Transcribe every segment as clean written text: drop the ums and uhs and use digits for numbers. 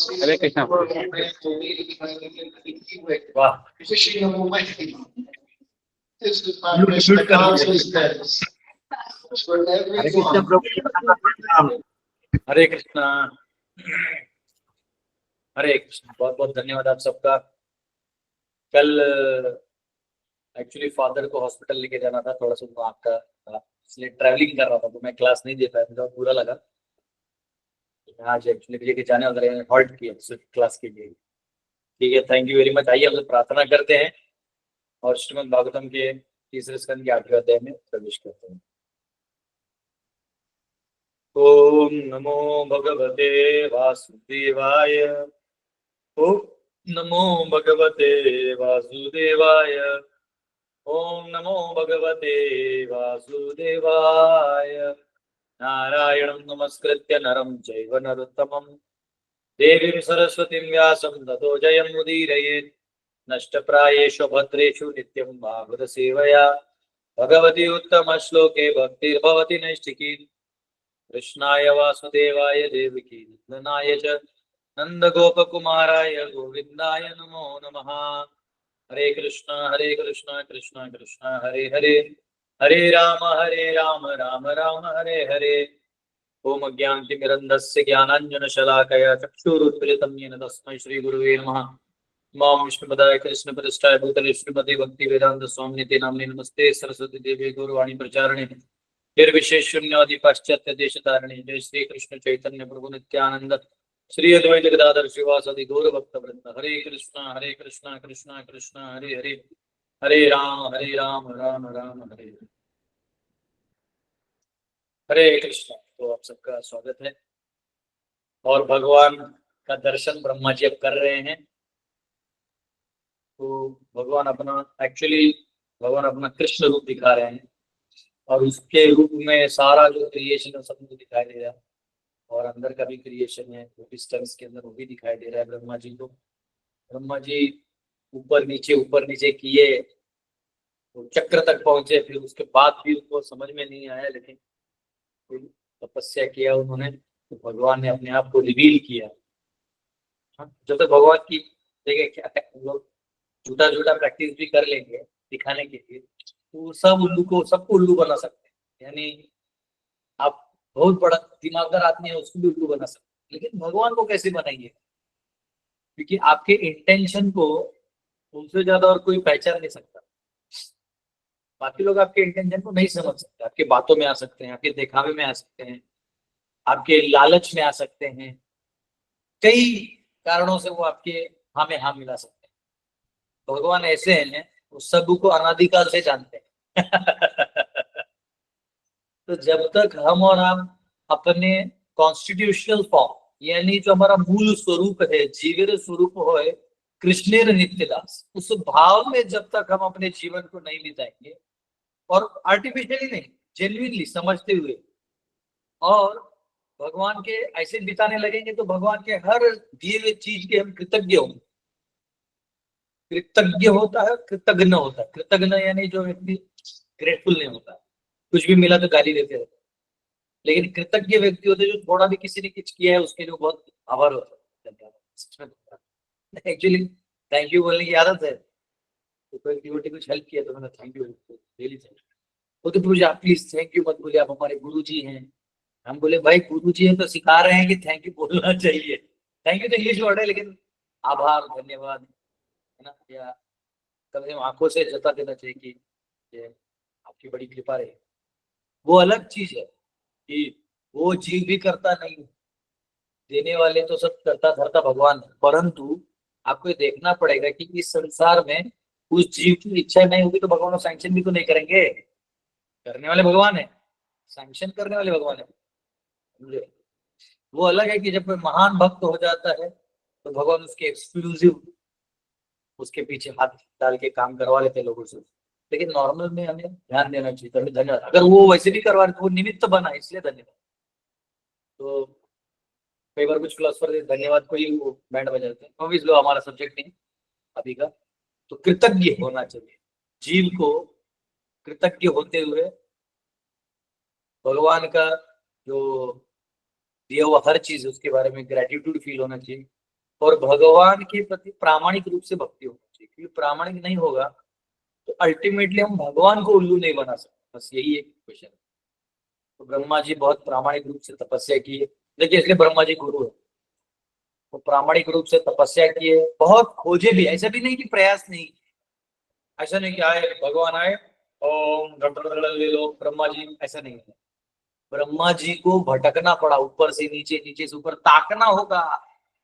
हरे कृष्णा। वाह, हरे कृष्ण प्रभु। हरे कृष्णा। हरे कृष्ण। बहुत बहुत धन्यवाद आप सबका। कल एक्चुअली फादर को हॉस्पिटल लेके जाना था, थोड़ा सा वहाँ का था, इसलिए ट्रैवलिंग कर रहा था, तो मैं क्लास नहीं दे पाया, मुझे बहुत बुरा लगा। आज एक्चुअली लेके जाने वाले हॉल्ट किया सिर्फ क्लास के लिए। ठीक है, थैंक यू वेरी मच। आइए हम लोग प्रार्थना करते हैं और श्रीमद् भागवतम के तीसरे स्कंद के 8वें अध्याय में प्रवेश करते हैं। ओम नमो भगवते वासुदेवाय। ओम नमो भगवते वासुदेवाय। ओम नमो भगवते वासुदेवाय। नारायणं नमस्कृत्य नरं चैव नरोत्तमं देवीं सरस्वतीं व्यासं ततो जयमुदीरयेत्। नष्टप्रायेषु भद्रेषु नित्यं भागवत सेवया भगवती उत्तम श्लोके भक्तिर्भवति नैष्ठिकी। कृष्णाय वासुदेवाय देवकी नंदनाय च नंदगोपकुमाराय गोविंदाय नमो नमः। हरे कृष्णा कृष्णा कृष्णा हरे हरे, हरे राम राम राम हरे हरे। ओम ज्ञानतिमिरन्धस्य ज्ञानाञ्जनशलाकया चक्षुरुद्घाटितं येन तस्मै श्रीगुरुवे नमः। मां विष्णुपदाय कृष्णपृष्ठाय भूतले श्रीमते भक्तिवेदांत स्वामिनिते नाम्ने नमस्ते सरस्वती देवी गौरवाणी प्रचारिणे निर्विशेष शून्यवादी पाश्चात्य देशतारिणे। जय श्री कृष्ण चैतन्य प्रभु नित्यानंद श्री अद्वैत गदाधर श्रीवासदि गौर भक्त वृंद। हरे कृष्णा कृष्णा कृष्णा हरे हरे, हरे राम राम राम हरे हरे। हरे कृष्णा। तो आप सबका स्वागत है। और भगवान का दर्शन ब्रह्मा जी अब कर रहे हैं। तो भगवान अपना कृष्ण रूप दिखा रहे हैं और उसके रूप में सारा जो क्रिएशन है सबको दिखाई दे रहा है। और अंदर का भी क्रिएशन है वो डिस्टेंस के अंदर वो भी दिखाई दे रहा है ब्रह्मा जी को। ब्रह्मा जी ऊपर नीचे किए तो चक्र तक पहुंचे, फिर उसके बाद भी उनको समझ में नहीं आया, लेकिन तपस्या किया उन्होंने तो भगवान ने अपने आप को रिवील किया। जब तक भगवान की देखिए क्या है, हम लोग झूठा झूठा प्रैक्टिस भी कर लेंगे दिखाने के लिए तो सबको उल्लू बना सकते हैं। यानी आप बहुत बड़ा दिमागदार आदमी है उसको भी उल्लू बना सकते हैं, लेकिन भगवान को कैसे बनाएंगे? क्योंकि आपके इंटेंशन को उनसे ज्यादा और कोई पहचान नहीं सकता। बाकी लोग आपके इंटेंशन को नहीं समझ सकते, आपके बातों में आ सकते हैं, आपके दिखावे में आ सकते हैं, आपके लालच में आ सकते हैं, कई कारणों से वो आपके हाँ में हाँ मिला सकते हैं। तो भगवान ऐसे हैं वो सबको अनादिकाल से जानते हैं। तो जब तक हम और हम अपने कॉन्स्टिट्यूशनल फॉर्म यानी जो हमारा मूल स्वरूप है, जीवेर स्वरूप होए कृष्णेर नित्यदास, उस भाव में जब तक हम अपने जीवन को नहीं बिताएंगे और आर्टिफिशियली नहीं जेन्युइनली समझते हुए और भगवान के ऐसे बिताने लगेंगे तो भगवान के हर दिए हुए चीज के हम कृतज्ञ होंगे। कृतज्ञ होता है, कृतज्ञ होता है। कृतज्ञ यानी जो व्यक्ति ग्रेटफुल नहीं होता, कुछ भी मिला तो गाली देते रहते। लेकिन कृतज्ञ व्यक्ति होते जो थोड़ा भी किसी ने कुछ किया है उसके लिए बहुत आभार होता है। एक्चुअली थैंक यू बोलने की आदत है, तो कोई डिवोटी कुछ हेल्प किया तो मैंने thank you daily thank you. वो तो पूछा आप प्लीज थैंक यू मत बोलिए, आप हमारे गुरु जी हैं। हम बोले भाई गुरु जी हैं तो सिखा रहे हैं कि थैंक यू बोलना चाहिए। थैंक यू तो इंग्लिश वर्ड है, लेकिन आभार धन्यवाद है ना, या कम से कम आंखों से जता देना चाहिए कि ये आपकी बड़ी कृपा रही। वो अलग चीज है कि वो जीव भी करता नहीं है, देने वाले तो सब करता धरता भगवान है, परंतु आपको ये देखना पड़ेगा कि इस संसार में उस जीव की इच्छा नहीं होगी तो भगवान सैंक्शन भी तो नहीं करेंगे। करने वाले भगवान है, सैंक्शन करने वाले भगवान है, समझे? वो अलग है कि जब कोई महान भक्त हो जाता है तो भगवान उसके एक्सक्लूसिव उसके पीछे हाथ डाल के काम करवा लेते लोगों से। लेकिन नॉर्मल में हमें ध्यान देना चाहिए, तो धन्यवाद। अगर वो वैसे भी करवा रहे तो वो निमित्त बना इसलिए धन्यवाद। तो कई बार कुछ फिलोसफर धन्यवाद को ही वो बैंड बजाते हैं, तो इसलिए हमारा सब्जेक्ट नहीं अभी का। तो कृतज्ञ होना चाहिए, जीव को कृतज्ञ होते हुए भगवान का जो दिया हुआ हर चीज उसके बारे में ग्रेटिट्यूड फील होना चाहिए। और भगवान के प्रति प्रामाणिक रूप से भक्ति होनी चाहिए, क्योंकि प्रामाणिक नहीं होगा तो अल्टीमेटली हम भगवान को उल्लू नहीं बना सकते। बस यही एक क्वेश्चन है। तो ब्रह्मा जी बहुत प्रामाणिक रूप से तपस्या की है, देखिए इसलिए ब्रह्मा जी गुरु है। वो प्रामाणिक रूप से तपस्या किए, बहुत खोजे भी, ऐसा भी नहीं कि प्रयास नहीं, ऐसा नहीं कि आए भगवान आए ओम ले लो ब्रह्मा जी, ऐसा नहीं है। ब्रह्मा जी को भटकना पड़ा, ऊपर से नीचे, नीचे से ऊपर, ताकना होगा,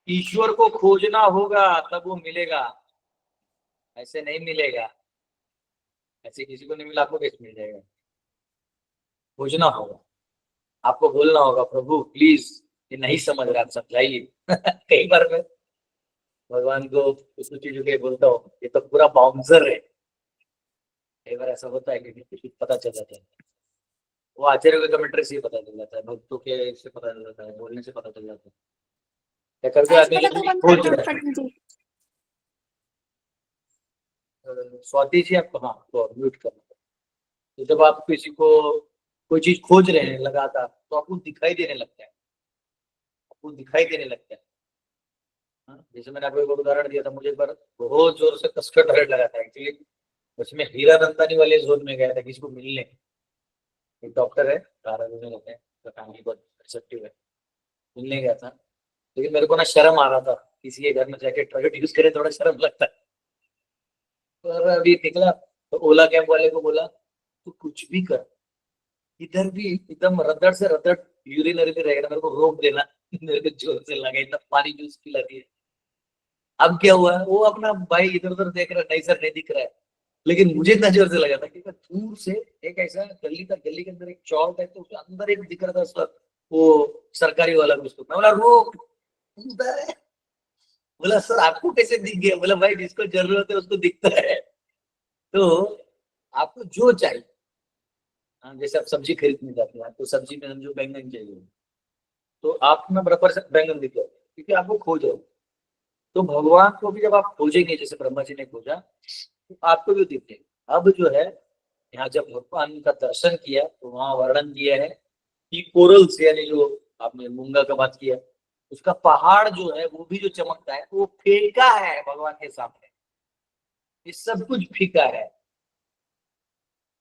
ईश्वर को खोजना होगा, तब वो मिलेगा, ऐसे नहीं मिलेगा। ऐसे किसी को नहीं मिला, आपको कैसे मिल जाएगा? खोजना होगा, आपको बोलना होगा प्रभु प्लीज ये नहीं समझ रहा, आप समझाइए। कई बार मैं भगवान को कुछ चीजों के लिए बोलता हूँ, ये तो पूरा बाउंसर है। कई बार ऐसा होता है कि कुछ पता चल जाता है, वो आचार्य के कमेंट्री से ही पता चल जाता है, भक्तों के से पता चल जाता है, बोलने से पता चल जाता है। क्या करते आदमी जब खोज रहा है। स्वाति जी आपको, हाँ तो म्यूट करना। तो जब आप किसी को कोई चीज खोज रहे हैं लगातार, तो आपको दिखाई देने लगता है, आपको दिखाई देने लगता है। हाँ, जैसे मैंने आपको एक उदाहरण दिया था, मुझे एक बार बहुत जोर से कसकर डर लगा था एक्चुअली। उसमें हीरा नंदानी वाले जोन में गया था किसी को मिलने। एक डॉक्टर है, तारागुनी रहते हैं, उसका फैमिली बहुत रिसेप्टिव है, मिलने गया था। लेकिन मेरे को ना शर्म आ रहा था, किसी के घर में जाके टॉयलेट यूज करे, थोड़ा शर्म लगता है। पर अभी निकला तो ओला कैब वाले को बोला तू कुछ भी कर, इधर भी एकदम रदड़ से रदड़ यूरिनरी में रहेगा, मेरे को रोक देना। मेरे को जोर से लगा, इतना पानी जूस पिला दिया। अब क्या हुआ, वो अपना भाई इधर उधर देख रहा है, नहीं सर नहीं दिख रहा है। लेकिन मुझे इतना जोर से लगा था कि मैं दूर से एक ऐसा गली था, गली के अंदर एक चौक है, तो उसके अंदर एक दिख रहा था सर, वो सरकारी वाला कुछ, तो मैं बोला रोक, उधर है। बोला सर आपको कैसे दिख गया? बोला भाई जिसको जरूरत है उसको दिखता है। तो आपको जो चाहिए, हाँ, जैसे आप सब्जी खरीदने जाते हैं, आपको सब्जी में समझो बैंगन चाहिए, तो आप ना बराबर से बैंगन दिख जाओ, क्योंकि आपको खोज है। तो भगवान को भी जब आप खोजेंगे, जैसे ब्रह्मा जी ने खोजा, तो आपको भी दिखेगा। अब जो है, यहाँ जब भगवान का दर्शन किया तो वहां वर्णन किया है कि कोरल्स, यानी जो आपने मूंगा का बात किया, उसका पहाड़ जो है वो भी जो चमकता है वो फीका है भगवान के सामने। ये सब कुछ फीका है।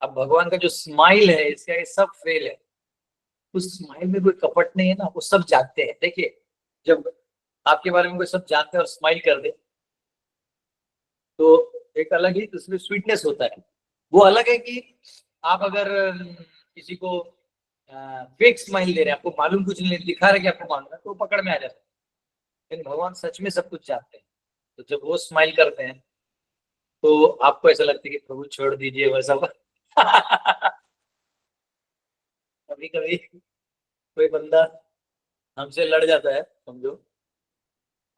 अब भगवान का जो स्माइल है, इसका ये सब फेल है। उस स्माइल में कोई कपट नहीं है ना, वो सब जानते हैं। देखिए जब आपके बारे में कोई सब जानते हैं और स्माइल कर दे, तो एक अलग ही उसमें स्वीटनेस होता है। वो अलग है कि आप अगर किसी को फेक स्माइल दे रहे हैं, आपको मालूम कुछ नहीं, दिखा रहे कि आपको मालूम है, तो पकड़ में आ जाता है। लेकिन भगवान सच में सब कुछ जानते हैं, तो जब वो स्माइल करते हैं तो आपको ऐसा लगता है कि प्रभु छोड़ दीजिए वह सब। कभी कभी कोई बंदा हमसे लड़ जाता है समझो,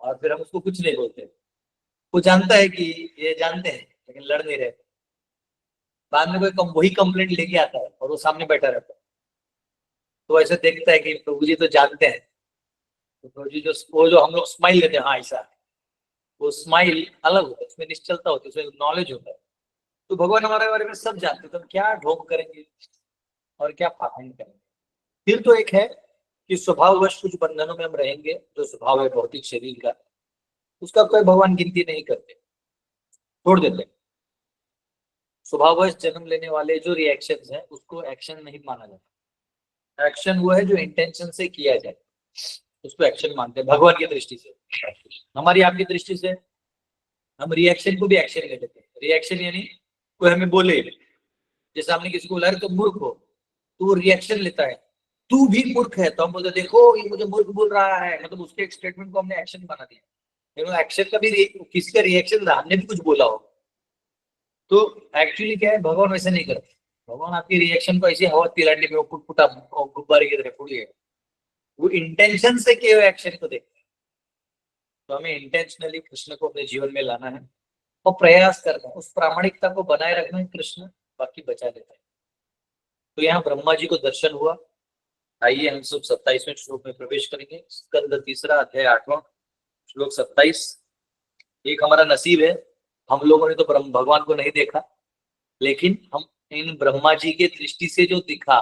और फिर हम उसको कुछ नहीं बोलते। वो जानता है कि ये जानते हैं, लेकिन लड़ नहीं रहे। बाद में कोई वही कंप्लेंट लेके आता है और वो सामने बैठा रहता है, तो ऐसे देखता है कि प्रभु जी तो जानते हैं। तो प्रभु जी जो वो जो हम लोग स्माइल देते हैं, हाँ ऐसा है, वो स्माइल अलग होता है, उसमें निश्चलता होती है, उसमें नॉलेज होता है। तो भगवान हमारे बारे में सब जानते हैं, तो हम क्या ढोंग करेंगे और क्या पाखंड करेंगे? फिर तो एक है कि स्वभाववश कुछ बंधनों में हम रहेंगे, जो स्वभाव है भौतिक शरीर का, उसका कोई भगवान गिनती नहीं करते, छोड़ देते हैं। स्वभाववश जन्म लेने वाले जो रिएक्शंस हैं उसको एक्शन नहीं माना जाता। एक्शन वो है जो इंटेंशन से किया जाए, उसको एक्शन मानते हैं भगवान की दृष्टि से। हमारी आपकी दृष्टि से हम रिएक्शन को भी एक्शन ले लेते हैं। रिएक्शन यानी कोई हमें बोले, जैसे हमने किसी को बोला तुम मूर्ख हो, तो वो रिएक्शन लेता है, तू भी मूर्ख है, तो हम बोलते देखो ये मुझे मूर्ख बोल रहा है, मतलब उसके एक स्टेटमेंट को हमने एक्शन बना दिया। एक्शन का भी किसी का रिएक्शन था, हमने भी कुछ बोला हो। तो एक्चुअली क्या है, भगवान वैसे नहीं करते। भगवान आपकी रिएक्शन को ऐसी हवा तिलांडी में फुटफुटा गुब्बारे की तरह फूट गए, वो इंटेंशन से किए हुए एक्शन को देखते हैं। तो हमें इंटेंशनली कृष्ण को अपने जीवन में लाना है और प्रयास करना है, उस प्रामाणिकता को बनाए रखना है। कृष्ण बाकी बचा लेता है। तो यहाँ ब्रह्मा जी को दर्शन हुआ। आइए हम सब 27वें श्लोक में प्रवेश करेंगे। स्कंद तीसरा अध्याय 8वां श्लोक 27। एक हमारा नसीब है, हम लोगों ने तो ब्रह्म भगवान को नहीं देखा, लेकिन हम इन ब्रह्मा जी के दृष्टि से जो दिखा,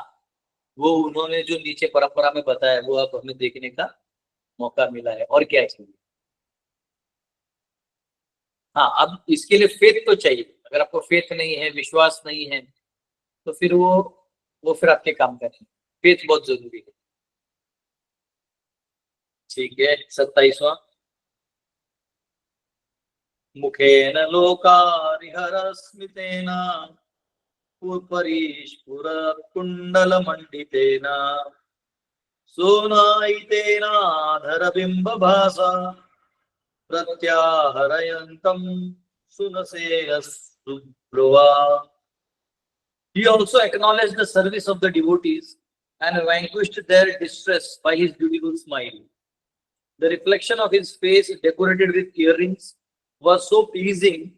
वो उन्होंने जो नीचे परंपरा में बताया, वो अब हमें देखने का मौका मिला है। और क्या चाहिए? हाँ, अब इसके लिए फेथ तो चाहिए। अगर आपको फेथ नहीं है, विश्वास नहीं है, तो फिर वो फिर आपके काम करेंगे। फेथ बहुत जरूरी है। ठीक है, 27वां। मुखेन लोकारिहरस्मितेन पुपरीस्फुर कुण्डलमण्डितेन सोनायितेनाधरबिम्बभासा प्रत्याहरयन्तं सुनसेनसुब्रुवा। He also acknowledged the service of the devotees and vanquished their distress by his beautiful smile. The reflection of his face, decorated with earrings, was so pleasing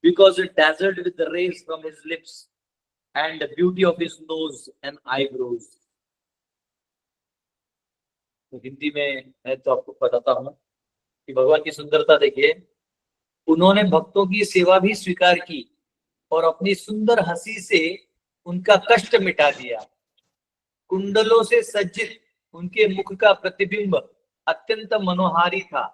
because it dazzled with the rays from his lips and the beauty of his nose and eyebrows. तो हिंदी में मैं तो आपको बताता हूँ कि भगवान की सुंदरता देखिए। उन्होंने भक्तों की सेवा भी स्वीकार की और अपनी सुंदर हंसी से उनका कष्ट मिटा दिया। कुंडलों से सज्जित उनके मुख का प्रतिबिंब अत्यंत मनोहारी था,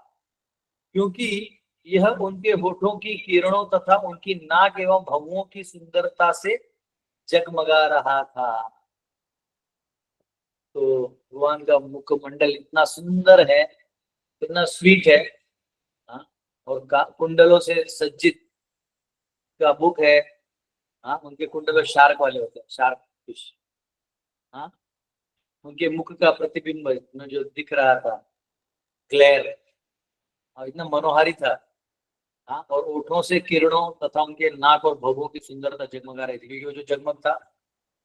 क्योंकि यह उनके होठों की किरणों तथा उनकी नाक एवं भवों की सुंदरता से जगमगा रहा था। तो भगवान का मुखमंडल इतना सुंदर है, इतना स्वीट है। हाँ, और कुंडलों से सज्जित का मुख है। हाँ, उनके कुंडल शार्क वाले होते हैं, शार्क फिश। हाँ, उनके मुख का प्रतिबिंब में जो दिख रहा था, ग्लेयर, इतना मनोहारी था। हाँ, और ओठों से किरणों तथा उनके नाक और भौहों की सुंदरता जगमगा रही थी, क्योंकि वो जो जगमग था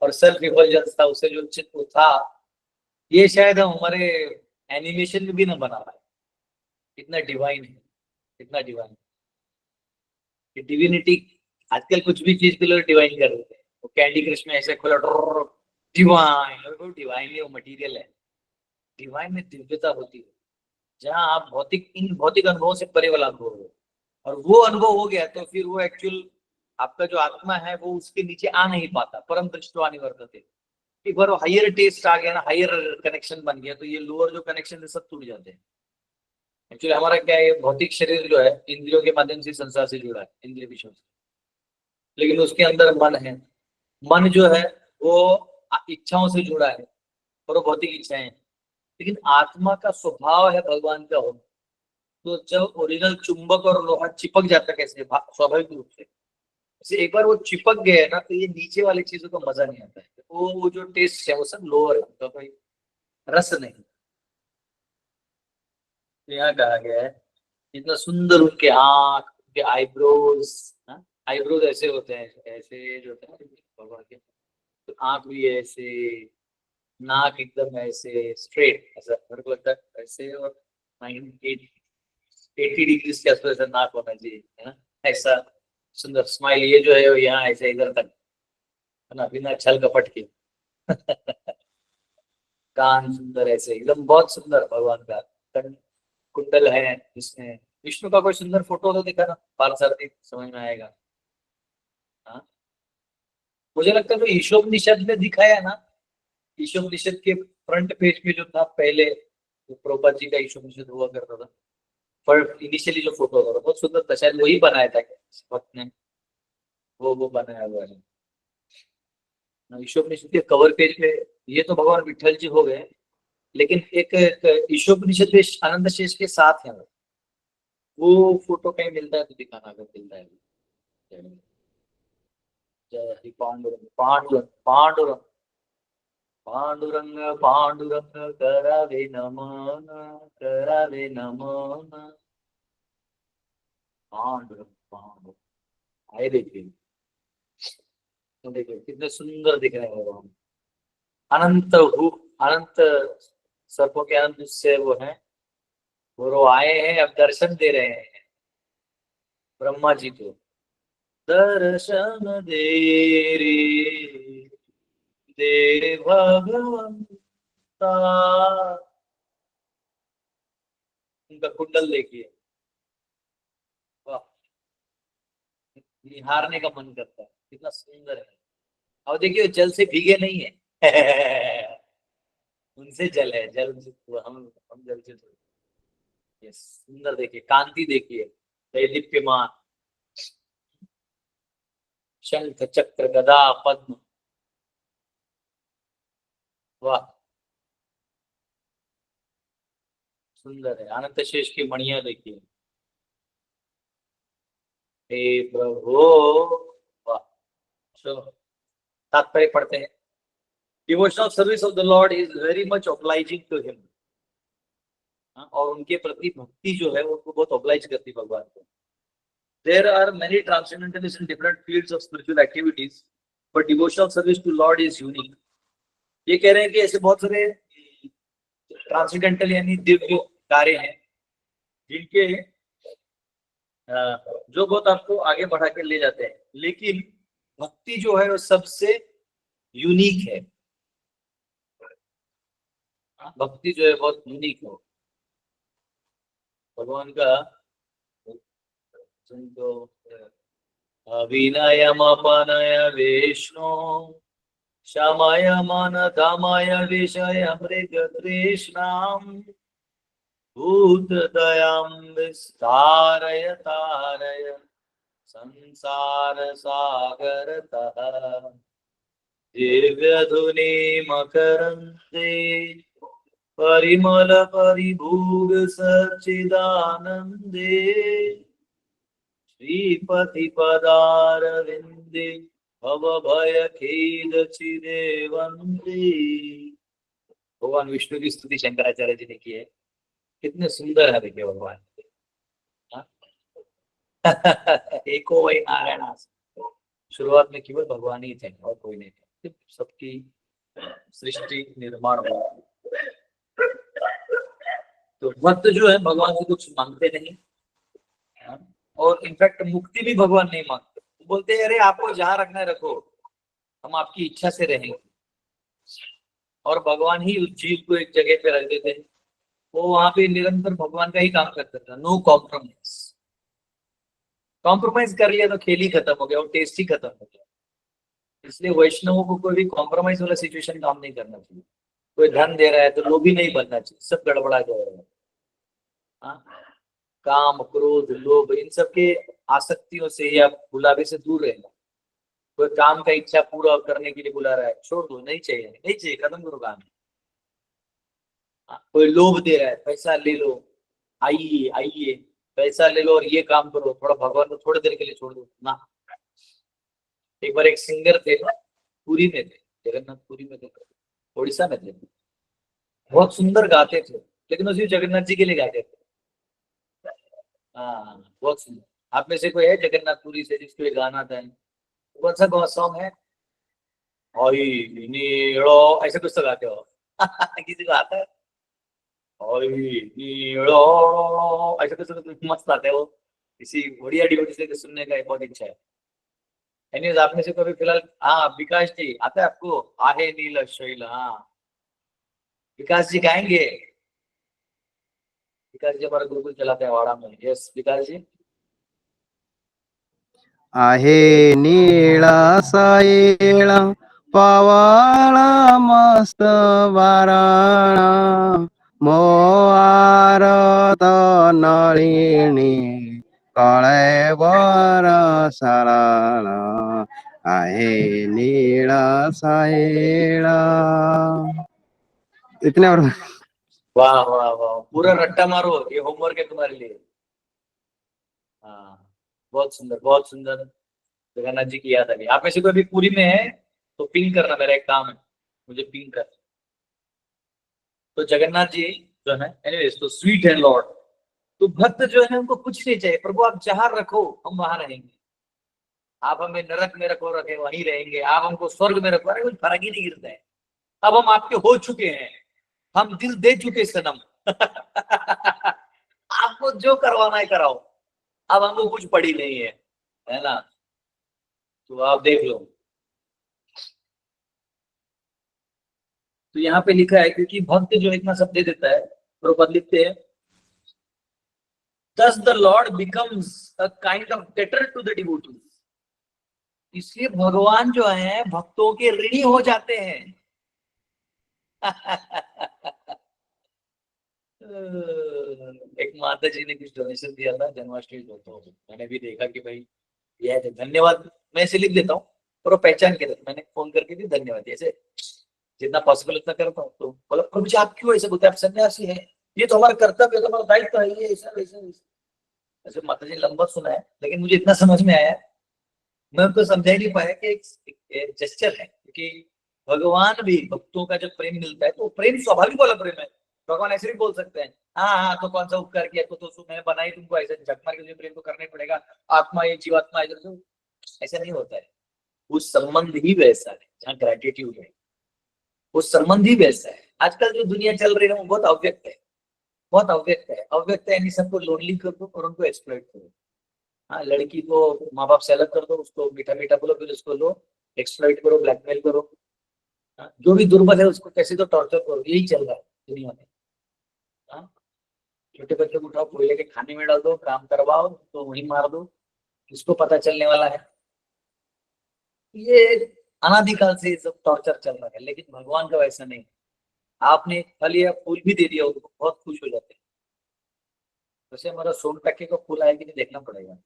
और सेल्फ इफल्जेंस था, उससे जो चित्र था, ये शायद हम हमारे एनिमेशन में भी ना बना पाए। इतना डिवाइन है, इतना डिवाइन। डिविनिटी आजकल कुछ भी चीज के लोग डिवाइन कर देते हैं। वो कैंडी क्रश में ऐसे खोला डिवाइन, डिवाइन नहीं, वो मटीरियल है। डिवाइन में दिव्यता होती है, जहाँ आप इन भौतिक अनुभवों से परे वाला अनुभव हो, और वो अनुभव हो गया तो फिर वो एक्चुअल आपका जो आत्मा है वो उसके नीचे आ नहीं पाता। परम दृष्टवा निवर्तते। एक बार वो हायर टेस्ट आ गया ना, हायर कनेक्शन बन गया, तो ये लोअर जो कनेक्शन है सब टूट जाते हैं। एक्चुअली हमारा क्या है, भौतिक शरीर जो है इंद्रियों के माध्यम से संसार से जुड़ा है, इंद्रिय विषयों से, लेकिन उसके अंदर मन है। मन जो है वो इच्छाओं से जुड़ा है, और वो भौतिक इच्छाएं हैं। लेकिन आत्मा का स्वभाव है भगवान का होना। तो जब ओरिजिनल चुंबक और लोहा चिपक जाता है कैसे, स्वाभाविक रूप से, जैसे एक बार वो चिपक गया है ना, तो ये नीचे वाली चीजों का मजा नहीं आता है। वो जो टेस्ट है वो सब लोअर है, तो कोई रस नहीं। तो यहाँ कहा गया है इतना सुंदर उनके आंख, उनके आईब्रोज। आईब्रोज ऐसे होते हैं, ऐसे जो होते हैं भगवान के, तो आंख भी ऐसे, नाक एकदम ऐसे स्ट्रेट, ऐसा मेरे को लगता है ऐसे, और 80 डिग्री के आसपास ऐसा नाक होना चाहिए, है ना, ऐसा सुंदर स्माइल। ये जो है वो यहाँ ऐसे इधर तक, है ना, बिना छल कपट के। कान सुंदर ऐसे एकदम, बहुत सुंदर भगवान का कुंडल है जिसमें। विष्णु का कोई सुंदर फोटो तो दिखा ना, पार्थसारथी समझ में आएगा। हाँ, मुझे लगता है तो ईशोपनिषद में दिखाया ना, ईशोपनिषद के फ्रंट पेज पे जो था पहले, तो प्रभुपाद जी का ईशोपनिषद हुआ करता था, पर इनिशियली जो फोटो था बहुत सुंदर था, शायद वही बनाया था किसी भक्त ने, वो बनाया हुआ है। ईशोपनिषद के कवर पेज पे ये तो भगवान विठल जी हो गए, लेकिन एक ईशोपनिषद पे आनंद शेष के साथ है वो फोटो कहीं मिलता है तो दिखाना, अगर मिलता है। जय हरि पांडुरंग पांडुरंग पांडुरंग पांडुरंग पांडुरंग करावे नमन, करावे नमन। पांडुरंग पांडुरंग आए देखिए, तो देखिए कितने सुंदर दिख रहे हैं भगवान। अनंत अनंत सर्पों के अनंत से वो है, वो आए हैं, अब दर्शन दे रहे हैं ब्रह्मा जी को। दर्शन दे रे, दे भगवंता। उनका कुंडल देखिए, वाह, निहारने का मन करता है, कितना सुंदर है। और देखिए जल से भीगे नहीं है। उनसे जल है, जल से हम जल से। ये सुंदर देखिए, कांति देखिए, दैदीप्यमान, शंख चक्र गदा पद्म, वाह सुंदर है। अनंत शेष की मणियां देखिए, हे प्रभु, वाह। चलो तात्पर्य पढ़ते हैं। Devotional service of the lord is very much obliging to him. और उनके प्रति भक्ति जो है वो उनको बहुत ऑब्लाइज करती है भगवान को। There are many transcendentalist in different fields of spiritual activities, but devotional service to lord is unique. ये कह रहे हैं कि ऐसे बहुत सारे ट्रांसेंडेंटल यानी दिव्य कार्य हैं जिनके जो बहुत आपको आगे बढ़ा के ले जाते हैं, लेकिन भक्ति जो है वो सबसे यूनिक है। भक्ति जो है बहुत यूनिक है भगवान का। अविनयमपनय विष्णु क्षमाय मन धामाय विषय मृग तृष्णाम् भूत दयां विस्तारय तारय संसार सागरतः दिव्य धुनि मकरन्ते परिमल परिभूग सच्चिदानंदे श्रीपति पदारविंदे भव भय खेद चिरे वंदे। भगवान विष्णु की स्तुति शंकराचार्य जी ने की है। कितने सुंदर है देखिए भगवान। एको वही नारायण। शुरुआत में केवल भगवान ही थे और कोई नहीं थे, सबकी सृष्टि निर्माण हुआ। तो भक्त जो है भगवान से कुछ मांगते नहीं, और इनफैक्ट मुक्ति भी भगवान नहीं मांगते। बोलते हैं अरे आपको जहां रखना है रखो, हम आपकी इच्छा से रहेंगे। और भगवान ही उस जीव को एक जगह पे रख देते हैं, वो वहां पे निरंतर भगवान का ही काम करता था। No compromise. कॉम्प्रोमाइज कर लिया तो खेल ही खत्म हो गया और टेस्ट ही खत्म हो गया। इसलिए वैष्णवों को कोई भी कॉम्प्रोमाइज वाला सिचुएशन काम नहीं करना चाहिए। कोई धन दे रहा है तो लोभी नहीं बनना चाहिए, सब गड़बड़ा जाएगा। काम क्रोध लोभ इन सब के आसक्तियों से या बुलावे से दूर रहना। कोई काम का इच्छा पूरा करने के लिए बुला रहा है, छोड़ दो, नहीं चाहिए, नहीं चाहिए, खत्म करो काम। कोई लोभ दे रहा है, पैसा ले लो, आइए आइए पैसा ले लो और ये काम करो, थोड़ा भगवान को थोड़ी देर के लिए छोड़ दो ना। एक बार एक सिंगर थे, पुरी में थे, जगन्नाथपुरी में थे, उड़ीसा में थे। बहुत सुंदर गाते थे, लेकिन उसी जगन्नाथ जी के लिए गाते थे। हाँ बहुत सुंदर। आप में से कोई है जगन्नाथपुरी से जिसको ये गाना था? कौन सा सॉन्ग है? ओई नीलो, ऐसे कुछ तो गाते हो। किसी को आता है? ओई नीलो, ऐसे कुछ तो मस्त आते हो। किसी बढ़िया डिवोटी से सुनने का बहुत इच्छा है। एनीवेज आप में से कोई फिलहाल, हाँ विकास जी आता है आपको? आहे नील शैल, हाँ विकास जी गाएंगे। विकास जी हमारा गुरुकुल चलाते हैं वाड़ा में। यस विकास जी। आहे नीळा सायेळा पावाळा मस्त वाराणा मोआरत नळिणी कळेवर सराळा आहे नीळा सायेळा। इतने और वाह वाह वाह, पूरा रट्टा मारो, ये होमवर्क है तुम्हारे लिए। हाँ बहुत सुंदर बहुत सुंदर। जगन्नाथ जी की याद आ गई। आप में से कोई भी पूरी में है तो पिंग करना, मेरा एक काम है, मुझे पिंग कर। तो जगन्नाथ जी जो है, एनीवेज तो स्वीट है लॉर्ड। तो भक्त जो है उनको कुछ नहीं चाहिए, प्रभु आप जहां रखो हम वहां रहेंगे। आप हमें नरक में रखो, रखे वहीं रहेंगे। आप हमको स्वर्ग में रखो, अरे कुछ फर्क ही नहीं गिरता है। अब हम आपके हो चुके हैं, हम दिल दे चुके सनम। आपको जो करवाना है कराओ, अब हमको कुछ पड़ी नहीं है ना? तो आप देख लो। तो यहाँ पे लिखा है क्योंकि भक्त जो इतना सब दे देता है, प्रभुपद लिखते हैं thus the Lord becomes a kind of debtor to the devotees। इसलिए भगवान जो है भक्तों के ऋणी हो जाते हैं। एक माता जी ने कुछ डोनेशन दिया था जन्माष्टमी को, तो मैंने भी देखा कि भाई यह है धन्यवाद, मैं इसे लिख देता हूँ और वो पहचान के देता, मैंने फोन करके भी धन्यवाद ऐसे जितना पॉसिबल उतना करता हूँ। तो बोला प्रभु जी आप क्यों ऐसे बोलते हैं, आप सन्यासी हैं, ये तो हमारा कर्तव्य है, तो हमारा दायित्व है, ये ऐसा वैसा ऐसे माता जी लंबा सुना है, लेकिन मुझे इतना समझ में आया, मैं उनको समझा ही नहीं पाया कि एक जेस्चर है, क्योंकि भगवान भी भक्तों का जब प्रेम मिलता है तो प्रेम स्वाभाविक वाला प्रेम है। भगवान ऐसे भी बोल सकते हैं, हाँ हाँ तो कौन सा उपकार किया, तो मैंने बनाई तुमको ऐसे झक मार के प्रेम तो करना ही पड़ेगा, आत्मा ये जीवात्मा है, तो ऐसा नहीं होता है। उस संबंध ही वैसा है जहाँ ग्रेटिट्यूड है, वो संबंध ही वैसा है। आजकल जो दुनिया चल रही है वो बहुत अव्यक्त है, बहुत अव्यक्त है। अव्यक्त है यानी सबको लोनली कर दो और उनको एक्सप्लॉइट करो। हाँ, लड़की को माँ बाप से अलग कर दो, उसको मीठा मीठा बोलो, फिर उसको लो एक्सप्लॉइट करो, ब्लैकमेल करो। हाँ, जो भी दुर्बल है उसको कैसे तो टॉर्चर करो, यही चल रहा है दुनिया में। हाँ, छोटे बच्चों को उठाओ कोयले के खाने में डाल दो, काम करवाओ तो वहीं मार दो, किसको पता चलने वाला है। ये अनादिकाल से ये सब टॉर्चर चल रहा है, लेकिन भगवान का वैसा नहीं। आपने फल या फूल भी दे दिया उनको, बहुत खुश हो जाते हैं। वैसे हमारा 16 का फूल आया कि नहीं देखना पड़ेगा।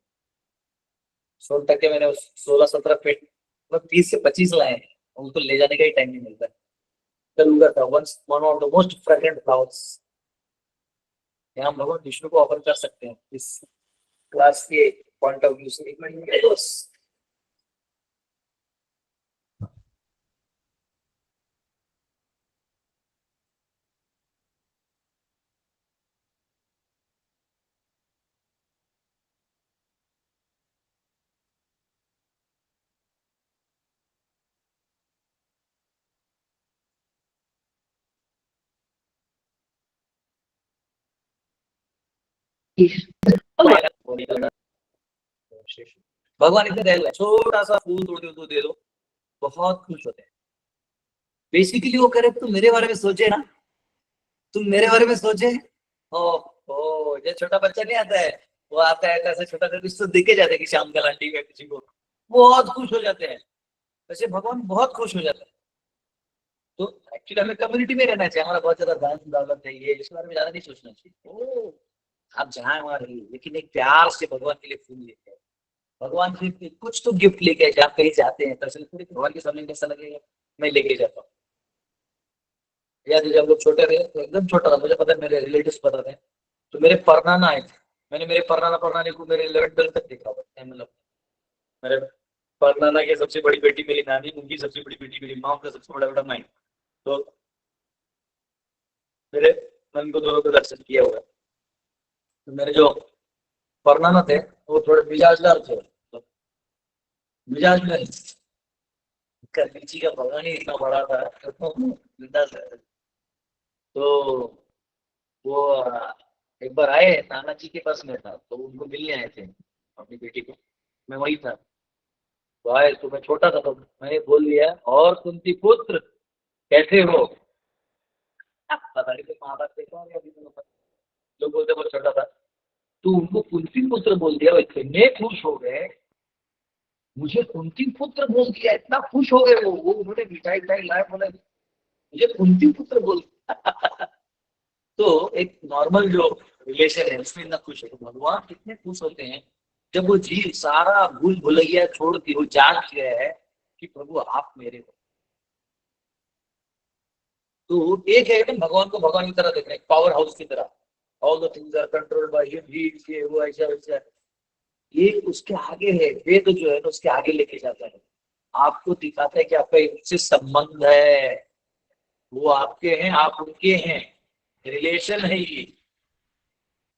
16 मैंने 16-17 पेट, मतलब 30 से 25 लाए हैं, उनको ले जाने का ही टाइम नहीं मिलता है। करूंगा था once one of the most fragrant flowers, यहाँ हम भगवान विष्णु को ऑफर कर सकते हैं इस क्लास के पॉइंट ऑफ व्यू से। एक मिनट भगवान इतने दयालु है, छोटा सा फूल तोड़ के उनको दे दो, बहुत खुश होते हैं। बेसिकली वो करे तुम मेरे बारे में सोचे ना, तुम मेरे बारे में सोचे। ओ जो छोटा बच्चा नहीं आता है, वो आता है ऐसा छोटा सा कुछ तो दिखे जाता है कि श्याम गलांटी का किसी को, बहुत खुश हो जाते हैं। वैसे भगवान बहुत खुश हो जाता है। तो एक्चुअली हमें कम्युनिटी में रहना चाहिए, हमारा बहुत ज्यादा दान दौलत है, ये इस बारे में ज्यादा नहीं सोचना चाहिए। ओ आप जहाँ वहां रहिए, लेकिन एक प्यार से भगवान के लिए फूल लेके आए, भगवान के कुछ तो गिफ्ट लेके आए। जहाँ कहीं जाते हैं तो थोड़ी भगवान के सामने कैसा लगेगा, मैं लेके जाता हूँ। याद है जब हम लोग छोटे थे, तो एकदम छोटा था, मुझे पता है मेरे रिलेटिव्स पता थे, तो मेरे परनाना आए थे, मैंने मेरे परनाना परनानी को मेरे 11th-12th तक देखा हुआ है। मतलब मेरे परनाना की सबसे बड़ी बेटी मेरी नानी, उनकी सबसे बड़ी बेटी मेरी माँ, का सबसे बड़ा बेटा मैं। तो मेरे मन को दोनों को दर्शन किया हुआ है। तो मेरे जो परनाना थे वो थोड़े मिजाजदार थे, तो मिजाज में नीचे का भगवान ही इतना बड़ा था, तो बिंदास है। तो वो एक बार आए नाना जी के पास में था, तो उनको मिलने आए थे अपनी बेटी को, मैं वही था। तो आए तो मैं छोटा था, तो मैंने बोल दिया और कुंती पुत्र कैसे हो। पता नहीं माँ बाप देखा होगा अभी तो पता- लोग बोलते बहुत छोटा था, तो उनको कुंती पुत्र बोल दिया, वो इतने खुश हो गए। मुझे कुंती पुत्र बोल दिया, इतना खुश हो गए वो उन्होंने मिठाई मिठाई लाए, बोले मुझे कुंती पुत्र बोल दिया। तो एक नॉर्मल जो रिलेशन है उसमें इतना खुश है, तो भगवान कितने खुश होते हैं जब वो जीव सारा भूल भुलैया छोड़ के वो जान गया है कि प्रभु आप मेरे हो। तो एक है कि भगवान को भगवान की तरह देखना, एक पावर हाउस की तरह, all the things are controlled by him, ही ये वो ऐसा वैसा। ये उसके आगे है, वेद जो है ना उसके आगे लेके जाता है, आपको दिखाता है कि आपका इनसे संबंध है, वो आपके हैं आप उनके हैं, रिलेशन है ये।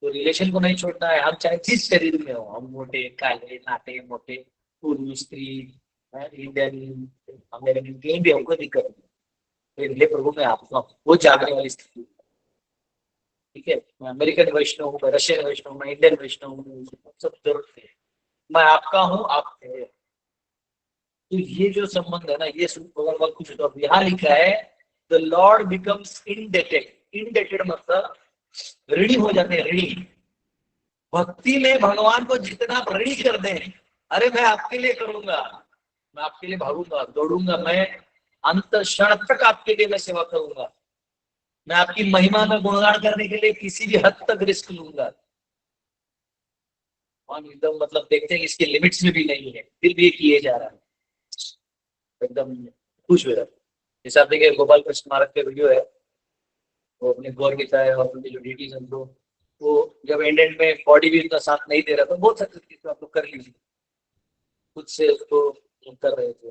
तो रिलेशन को नहीं छोड़ना है, हम चाहे जिस शरीर में हो, हम मोटे काले नाटे मोटे, पुरुष स्त्री, इंडियन अमेरिकन, कहीं भी हमको दिक्कत नहीं। फिर हे प्रभु मैं आपका हूं, वो जागने वाली स्थिति। ठीक है, मैं अमेरिकन वैष्णव हूँ, मैं रशियन वैष्णव, मैं इंडियन वैष्णव हूँ, सब जरूरत है, मैं आपका हूँ आप है। तो ये जो संबंध है ना, ये भगवान बहुत कुछ होता है। यहाँ लिखा है the Lord becomes indebted, indebted मतलब ऋणी हो जाते हैं, ऋणी। भक्ति में भगवान को जितना आप ऋणी कर दें, अरे मैं आपके लिए करूंगा, मैं आपके लिए भागूंगा दौड़ूंगा, मैं अंत क्षण तक आपके लिए मैं सेवा करूंगा, मैं आपकी महिमा में गुणगान करने के लिए किसी भी हद तक रिस्क लूंगा। हम एकदम मतलब देखते हैं कि इसके लिमिट्स में भी नहीं है, फिर भी ये किए जा रहा है, एकदम खुश हो जाते हैं। जैसे आप देखिए गोपाल कृष्ण स्मारक पे वीडियो है, वो अपने गौर गीता है और उनकी जो ड्यूटीज हैं वो जब एंड में बॉडी भी इतना साथ नहीं दे रहा था, बहुत सारी चीजें आप लोग कर लीजिए, खुद से उसको कर रहे थे।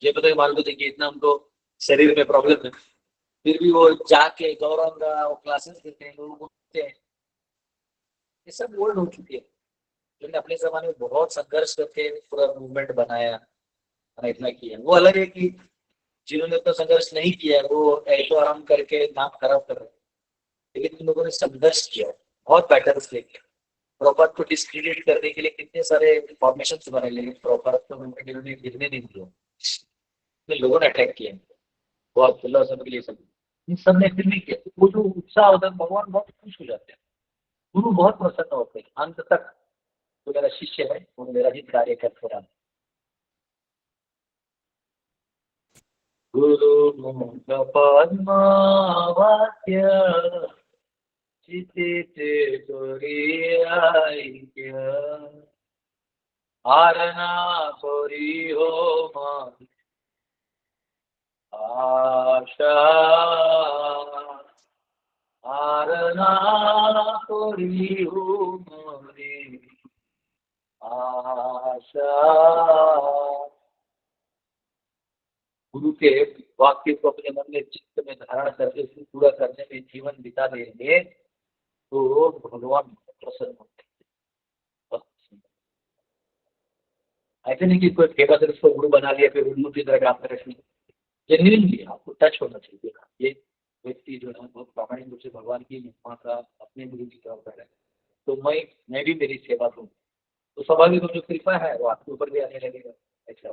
ये पता है मान लो देखिए इतना हमको शरीर में प्रॉब्लम है, फिर भी वो जाके गौरव वो क्लासेस देते हैं, लोग बोलते हैं। ये सब ओल्ड हो चुकी है, जिन्होंने अपने जमाने में बहुत संघर्ष करके पूरा मूवमेंट बनाया और इतना किया। वो अलग है कि जिन्होंने उतना संघर्ष नहीं किया वो ऐशो आराम करके नाम खराब कर रहे हैं, लेकिन इन लोगों ने संघर्ष किया, बहुत पैटर्न्स लेके प्रॉपर को डिस्क्रेडिट करने के लिए कितने सारे फॉर्मेशन बने, लेकिन प्रॉपर तो उन्होंने गिरने नहीं दिया, लोगों ने अटैक किया बहुत फिलोसफी के लिए। सब इन सब ने फिर भी किया, वो जो उत्साह होता है भगवान बहुत खुश हो जाते हैं, गुरु बहुत प्रसन्न होते हैं, अंत तक जो मेरा शिष्य है वो मेरा ही कार्य करते रहा। गुरु मुख पद्मावाक्य चिते आरना करी हो मन आशा, आरना करी हो मने आशा। गुरु के वाक्य को अपने मन में चित्त में धारण करके उसे पूरा करने में जीवन बिता देंगे तो भगवान प्रसन्न होते हैं। ऐसे नहीं कि कोई फेमस है उसको गुरु बना लिया फिर उल्लू की तरह काम करे, जेन्युइनली आपको टच होना चाहिए ये व्यक्ति जो है बहुत प्रामाणिक रूप से भगवान की महिमा का अपने गुरु की तरफ कर रहा है, तो मैं भी मेरी सेवा दूँ तो स्वाभाविक जो कृपा है वो आपके ऊपर भी आने लगेगा। ऐसा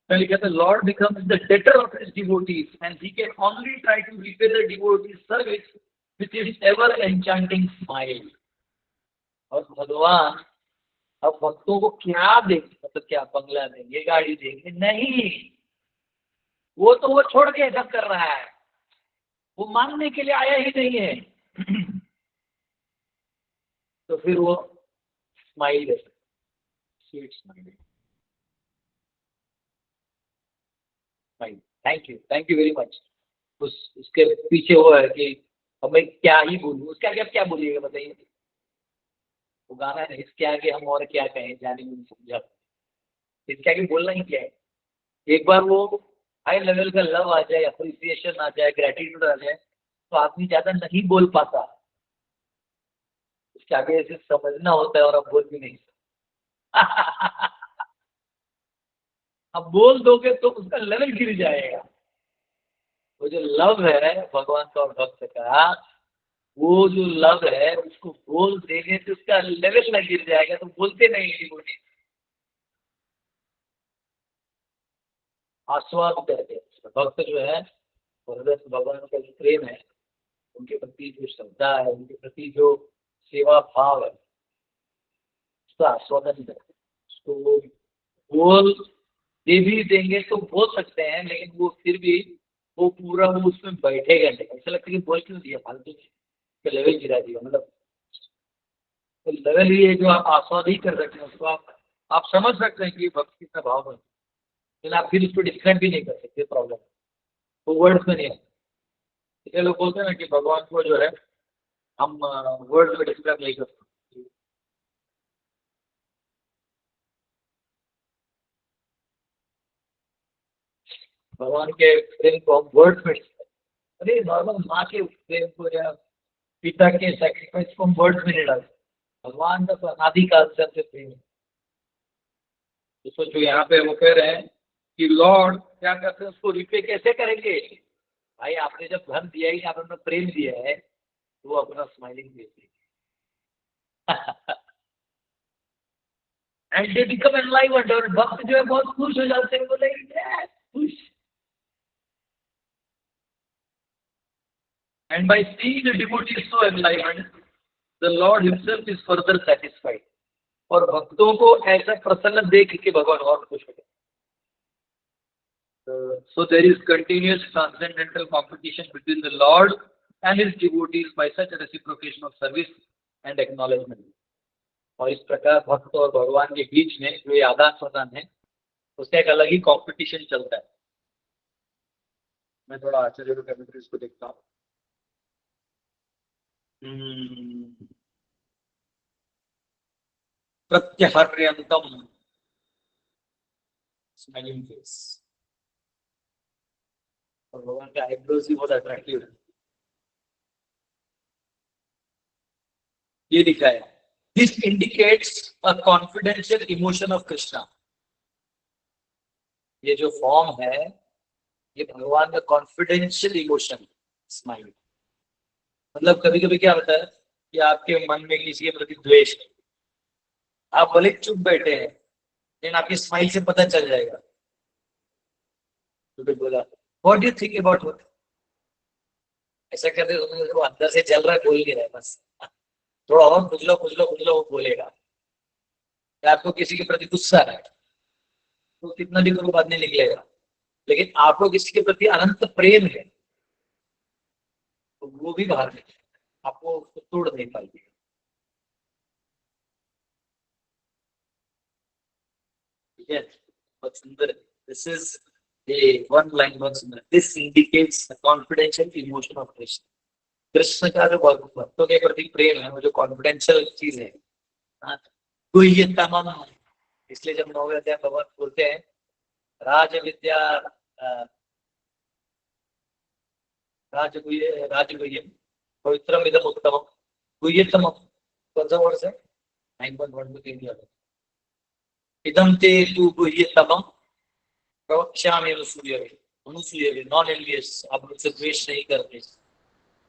पहले कहते lord becomes the debtor of his devotees and he can only try to repay the devotees service with his ever enchanting smile. और भगवान अब भक्तों को क्या देंगे, मतलब क्या बंगला देंगे, गाड़ी देंगे, नहीं, वो तो वो छोड़ के सब कर रहा है, वो मांगने के लिए आया ही नहीं है। तो फिर वो smile they, sweet smile, thank you very much. उसके पीछे वो है कि अब मैं क्या ही बोलूँ, उसके आगे अब क्या बोलिएगा बताइए, वो गाना है इसके आगे हम और क्या कहें जाने में समझा, इसके आगे बोलना ही क्या है। एक बार वो हाई लेवल का लव आ जाए, अप्रिसिएशन आ जाए, ग्रेटिट्यूड आ जाए तो आदमी ज्यादा नहीं बोल पाता, उसके आगे ऐसे समझना होता है और अब बोल भी नहीं सकता। अब बोल दोगे तो उसका लेवल गिर जाएगा। वो जो लव है भगवान का और भक्त का, वो जो लव है उसको बोल देने से उसका लेवल ना गिर जाएगा, तो बोलते नहीं डिवोटी, आस्वाद करते हैं। भक्त जो है हृदय से भगवान का जो प्रेम है, उनके प्रति जो श्रद्धा है, उनके प्रति जो सेवा भाव है, उसका आस्वादन करते हैं। उसको बोल दे भी देंगे तो बोल सकते हैं, लेकिन वो फिर भी वो पूरा वो उसमें बैठेगा नहीं, ऐसा लगता है कि बोल क्यों दिया फालतू में, लेवल गिरा दिया, मतलब तो लेवल ही है जो आप आस्वाद ही कर सकते हैं उसको, आप समझ सकते हैं कि ये भक्ति का भाव है, लेकिन आप फिर इसको डिस्क्राइब भी नहीं कर सकते, प्रॉब्लम वो वर्ड्स में नहीं है। इसलिए लोग बोलते हैं ना कि भगवान को जो है हम वर्ड्स में डिस्क्राइब नहीं कर सकते। भगवान के प्रेम को हम वर्ड्स में अरे नॉर्मल माँ के प्रेम को या पिता के सेक्रीफाइस को हम वर्ड्स में नहीं डालते, भगवान का तो अनादिकाल से हमसे प्रेम है। तो सोचो यहाँ पे वो कह रहे हैं कि लॉर्ड क्या करते हैं, उसको रिपे कैसे करेंगे। भाई आपने जब धन दिया ही, आपने प्रेम दिया है तो वो अपना स्माइलिंग देते एंड दे बिकम एनलाइवन्ड, और भक्त जो है बहुत खुश हो जाते हैं, बोले yes, खुश। And by seeing the devotee so enlivened, the Lord Himself is further satisfied. और भक्तों को ऐसा प्रसन्न देख के भगवान और खुश हो गए। So there is continuous transcendental competition between the Lord and His devotees by such a reciprocation of service and acknowledgement. और इस प्रकार भक्त और भगवान के बीच में जो ये आदान प्रदान है उसका एक अलग ही कंपटीशन चलता है। मैं थोड़ा आचार्य कमेंट्रीज को देखता हूँ। प्रत्यहर्यंतम स्माइलिंग फेस, और भगवान का आईब्रोज भी बहुत अट्रैक्टिव है। ये लिखा है, this indicates a confidential emotion of Krishna. ये जो फॉर्म है ये भगवान का कॉन्फिडेंशियल इमोशन स्माइल। मतलब कभी कभी क्या होता है कि आपके मन में किसी के प्रति द्वेष है, आप भले चुप बैठे हैं लेकिन आपकी स्माइल से पता चल जाएगा। तो बोला what do you think about what, ऐसा करते वो अंदर से जल रहा है, बोल नहीं रहा है, बस थोड़ा और खुजलो खुजलो खुजलो वो बोलेगा। या आपको किसी के प्रति गुस्सा है तो कितना भी करो बात नहीं निकलेगा, लेकिन आपको किसी के प्रति अनंत प्रेम है तो वो भी बाहर निकलेगा, आपको उसको तोड़ नहीं पाएगी। ठीक है, बहुत सुंदर। दिस इज वन लाइन, बहुत सुंदर। This indicates confidential emotion of Krishna. Krishna का जो भक्तों के प्रति प्रेम है वो जो कॉन्फिडेंशियल चीज है, हाँ, तो ये तमाम। इसलिए जब नौवे अध्याय भगवान बोलते हैं राज विद्या राजगुह्य पवित्रम इदम उत्तमम गुह्यतमम, कौन सा वर्ष है 9.1 इदम ते तु गुह्यतमम प्रवक्ष्यामि अनुसूयवे नॉन एनवियस, आप मुझसे द्वेष नहीं करते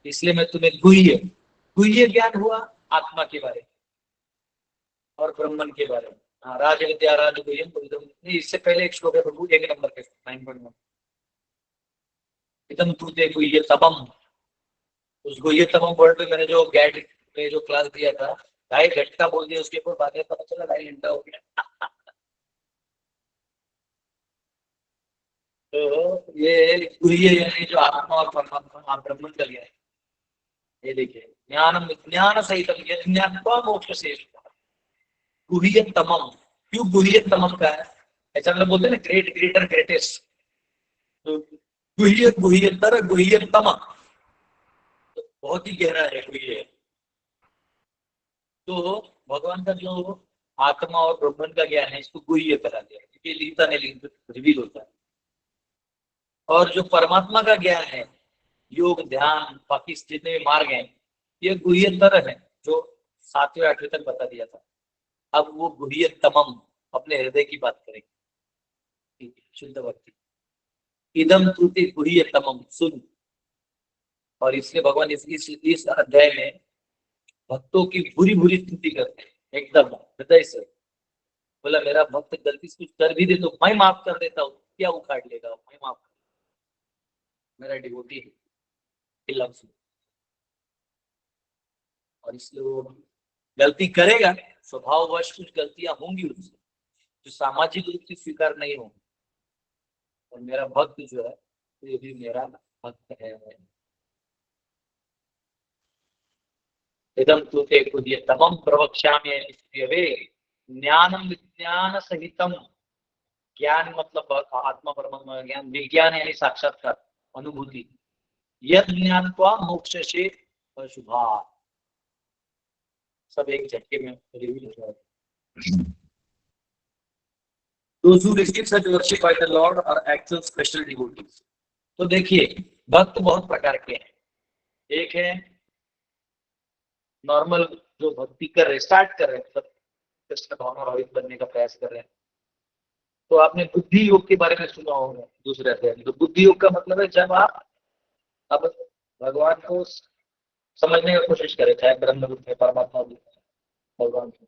इसलिए मैं तुम्हें गुह्य ज्ञान हुआ आत्मा के बारे में और ब्रह्मन के बारे में। हाँ, राज विद्या राजगुह्यम पवित्रम। इससे पहले एक श्लोक है प्रभु 1 नंबर के 9.1 इदम तु ते गुह्यतमम। उस गुह्यतमम वर्ड में मैंने जो गैट में जो क्लास दिया था 2.5 घंटा बोल दिया, उसके ऊपर बातें पता चला 2.5 घंटा हो गया। तो ये गुह्य यानी जो आत्मा और परमात्मा ब्रह्मन का लिया है। ये देखिए ज्ञानम विज्ञान सहित ज्ञात्वा मोक्ष से गुह्यतमम। क्यों गुह्यतमम का है ऐसा मतलब बोलते हैं ना, ग्रेट ग्रेटर ग्रेटेस्ट। तो गुह्य गुह्यतर गुह्यतम बहुत ही गहरा है गुह्य। तो भगवान का जो आत्मा और ब्रह्मन का ज्ञान है इसको गुह्य कहा गया, क्योंकि लिखता नहीं लिखता रिवील होता है। और जो परमात्मा का ज्ञान है योग ध्यान बाकी जितने भी मार्ग हैं ये गुह्यतर है, जो 7वें 8वें तक बता दिया था। अब वो गुह्यतमम अपने हृदय की बात करेंगे, शुद्ध भक्ति। इदम तुते गुह्यतमम सुन। और इसलिए भगवान इस अध्याय में भक्तों की बुरी बुरी स्तुति करते हैं एकदम हृदय से। बोला मेरा भक्त गलती से कुछ कर भी दे तो मैं माफ कर देता हूँ, क्या उखाड़ लेगा, मैं माफ कर, मेरा डिवोटी है लफ्ज। और इसलिए वो गलती करेगा, स्वभाववश कुछ गलतियां होंगी उससे जो सामाजिक रूप से स्वीकार नहीं होंगी। और मेरा भक्त जो है ये भी मेरा भक्त है। इदम तुते गुह्यतमम प्रवक्ष्यामि ज्ञानम विज्ञान सहितम। ज्ञान मतलब आत्मा परमात्मा ज्ञान, विज्ञान यानी साक्षात्कार अनुभूति। यद ज्ञान को मोक्ष से अशुभा, सब एक झटके में रिवील हो जाएगा। Those who receive such worship by the Lord are actual special devotees। तो देखिए भक्त बहुत प्रकार के हैं। एक है नॉर्मल जो भक्ति कर रहे स्टार्ट कर रहे हैं, मतलब कृष्ण भावना भावित बनने का प्रयास कर रहे हैं। तो आपने बुद्धि योग के बारे में सुना होगा दूसरे अध्याय में। तो बुद्धि योग का मतलब है जब आप अब भगवान को समझने की कोशिश करें, चाहे ब्रह्म रूप में परमात्मा रूप में भगवान को,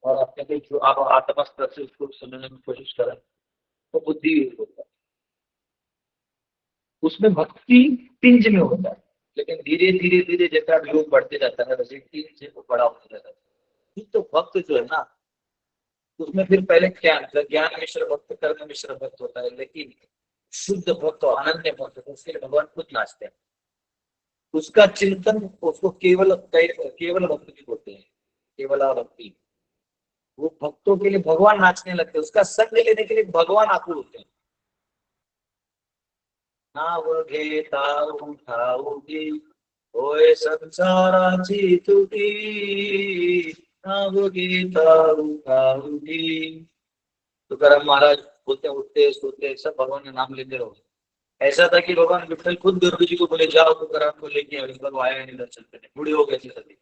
और अपने को जो आप आत्मा स्तर से उसको समझने की कोशिश करें तो बुद्धि योग होता है। उसमें भक्ति तिंज में होता है, लेकिन धीरे धीरे धीरे जैसे आप योग बढ़ते जाता है वैसे तिंज बड़ा होता जाता है। तो भक्त जो है ना उसमें फिर पहले ज्ञान मिश्र भक्त कर्म मिश्र भक्त होता है, लेकिन शुद्ध भक्त और अनन्य भक्त उसके लिए भगवान खुद नाचते हैं। उसका चिंतन उसको केवल केवल भक्ति बोलते हैं, केवल भक्ति। वो भक्तों के लिए भगवान नाचने लगते हैं, उसका संग लेने के लिए भगवान आकुल होते हैं। नाव घेता उठाओगी होय संसाराची तुटी, नाव घेता उठाओगी। तुकाराम महाराज बोलते उठते सोते सब भगवान का नाम लेते रहो। ऐसा था कि भगवान विठल खुद दुर्गा जी को बोले जाओ तुकाराम को लेके, अभी तक वो आया नहीं दर्शन करने, बूढ़े हो गए थे सभी।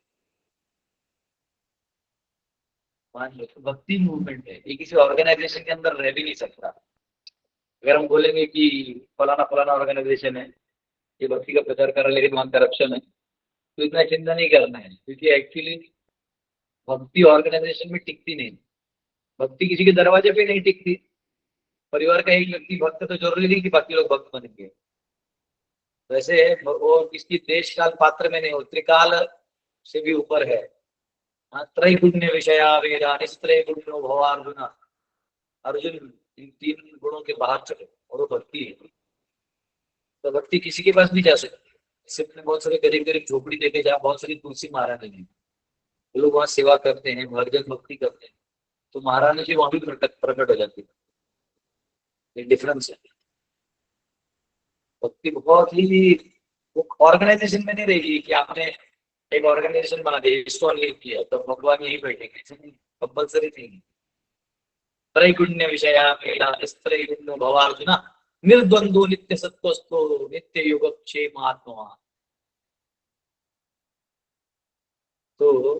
मान लो तो भक्ति मूवमेंट है, ये किसी ऑर्गेनाइजेशन के अंदर रह भी नहीं सकता। अगर हम बोलेंगे कि फलाना फलाना ऑर्गेनाइजेशन है, ये भक्ति का प्रचार कर रहा है लेकिन वहाँ करप्शन है, तो इतना चिंता नहीं करना है, क्योंकि एक्चुअली भक्ति ऑर्गेनाइजेशन में टिकती नहीं। भक्ति किसी के दरवाजे पे नहीं टिकती। परिवार का एक व्यक्ति भक्त तो जरूरी नहीं कि बाकी लोग भक्त बनेंगे। वैसे वो किसी देश काल पात्र में नहीं हो, त्रिकाल से भी ऊपर है। हाँ, त्रैगुण्य विषया वेदा निस्त्रैगुण्यो भवार्जुन। अर्जुन इन तीन गुणों के बाहर चले और वो भक्ति है। तो भक्ति किसी के पास भी जा सकती है। इससे अपने बहुत सारे गरीब गरीब झोपड़ी देखे जहाँ बहुत सारी तुलसी महारानी है, लोग वहाँ सेवा करते हैं, भजन भक्ति करते हैं, तो महारानी जी वहां भी प्रकट हो जाती है। ये डिफरेंस है। भक्ति बहुत ही ऑर्गेनाइजेशन में नहीं रहेगी कि आपने एक ऑर्गेनाइजेशन बना दिया, इसको लीड किया तो भगवान यही बैठेंगे, कंपल्सरी नहीं। त्रैगुण्य विषया मेरा त्रैगुण्य भवार्जुन, निर्द्वंदो नित्य सत्वस्थो नित्य योगक्षेमात्मा। तो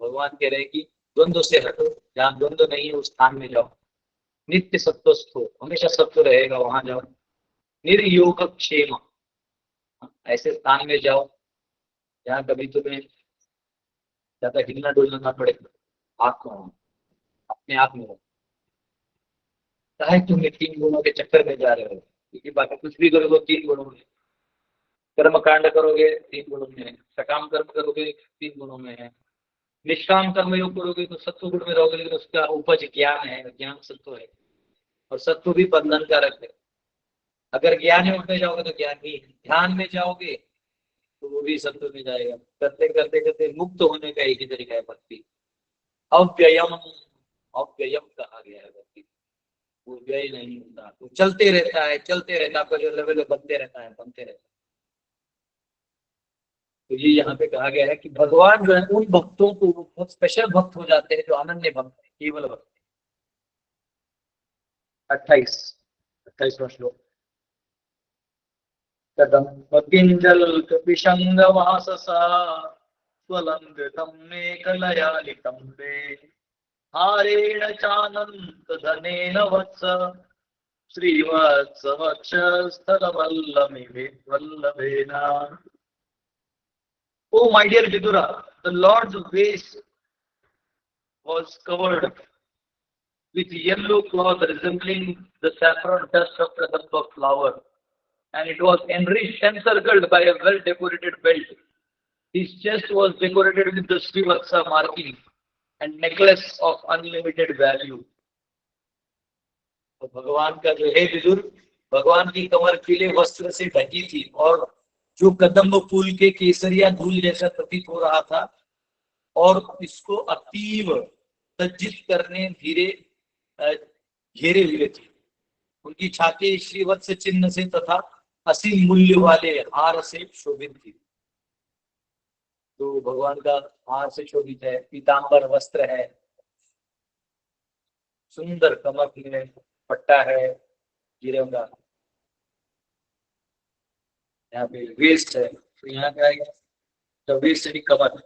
भगवान कह रहे हैं कि द्वंद्व से हटो, जहाँ द्वंद्व नहीं है उस स्थान में जाओ। नित्य सत्वस्थ हो, हमेशा सत्व रहेगा, वहां जाओ। निर्योग क्षेम, ऐसे स्थान में जाओ जहाँ कभी तुम्हें ज्यादा हिलना डुलना ना पड़े। आत्मा अपने आप में हो, चाहे तुम ये तीन गुणों के चक्कर में जा रहे हो, क्योंकि बाकी कुछ भी करोगे तीन गुणों में। कर्म कांड करोगे तीन गुणों में है, सकाम कर्म करोगे तीन गुणों में है, निष्काम कर्म योग करोगे तो सत्व गुण में रहोगे, लेकिन उसका उपज ज्ञान है, ज्ञान सत्व है। और सत्व भी बंधन कारक है। अगर ज्ञान योग में जाओगे तो ज्ञान ही, ध्यान में जाओगे तो वो भी सत्व में जाएगा। करते करते करते मुक्त होने का एक ही तरीका है भक्ति। अव्ययम, अव्ययम कहा गया है भक्ति। वो व्यय नहीं होता, वो चलते रहता है, चलते रहता है, आपका जो लेवल है बनते रहता है, बनते रहता है। तो ये यहाँ पे कहा गया है कि भगवान जो है उन भक्तों को बहुत स्पेशल भक्त हो जाते हैं जो अनन्य भक्त है, केवल भक्त। 28वां श्लोक। कदम किंजल कपिशंग वाससा स्वलंकृतं मेखलयालितं मे हारेण चानन्त धनेन वत्स Srivatsa वक्षस्थलवल्लभेन। Oh, my dear Vidura, the Lord's waist was covered with yellow cloth resembling the saffron dust of the kadamba flower, and it was enriched and encircled by a well-decorated belt. His chest was decorated with the Srivatsa marking and necklace of unlimited value. तो भगवान का जो है विदुर, भगवान की कमर पीले वस्त्र से ढकी थी और जो कदम्ब फूल के केसरिया धूल जैसा प्रतीत हो रहा था, और इसको अतीव सज्जित करने धीरे घेरे हुए थे। उनकी छाती श्रीवत्स चिन्ह से तथा असीम मूल्य वाले हार से शोभित थी। तो भगवान का हार से शोभित है, पीतांबर वस्त्र है, सुंदर कमर में पट्टा है हीरे का, यहाँ पे वेस्ट है, तो यहाँ क्या है, तो वेस्ट यानी कमर,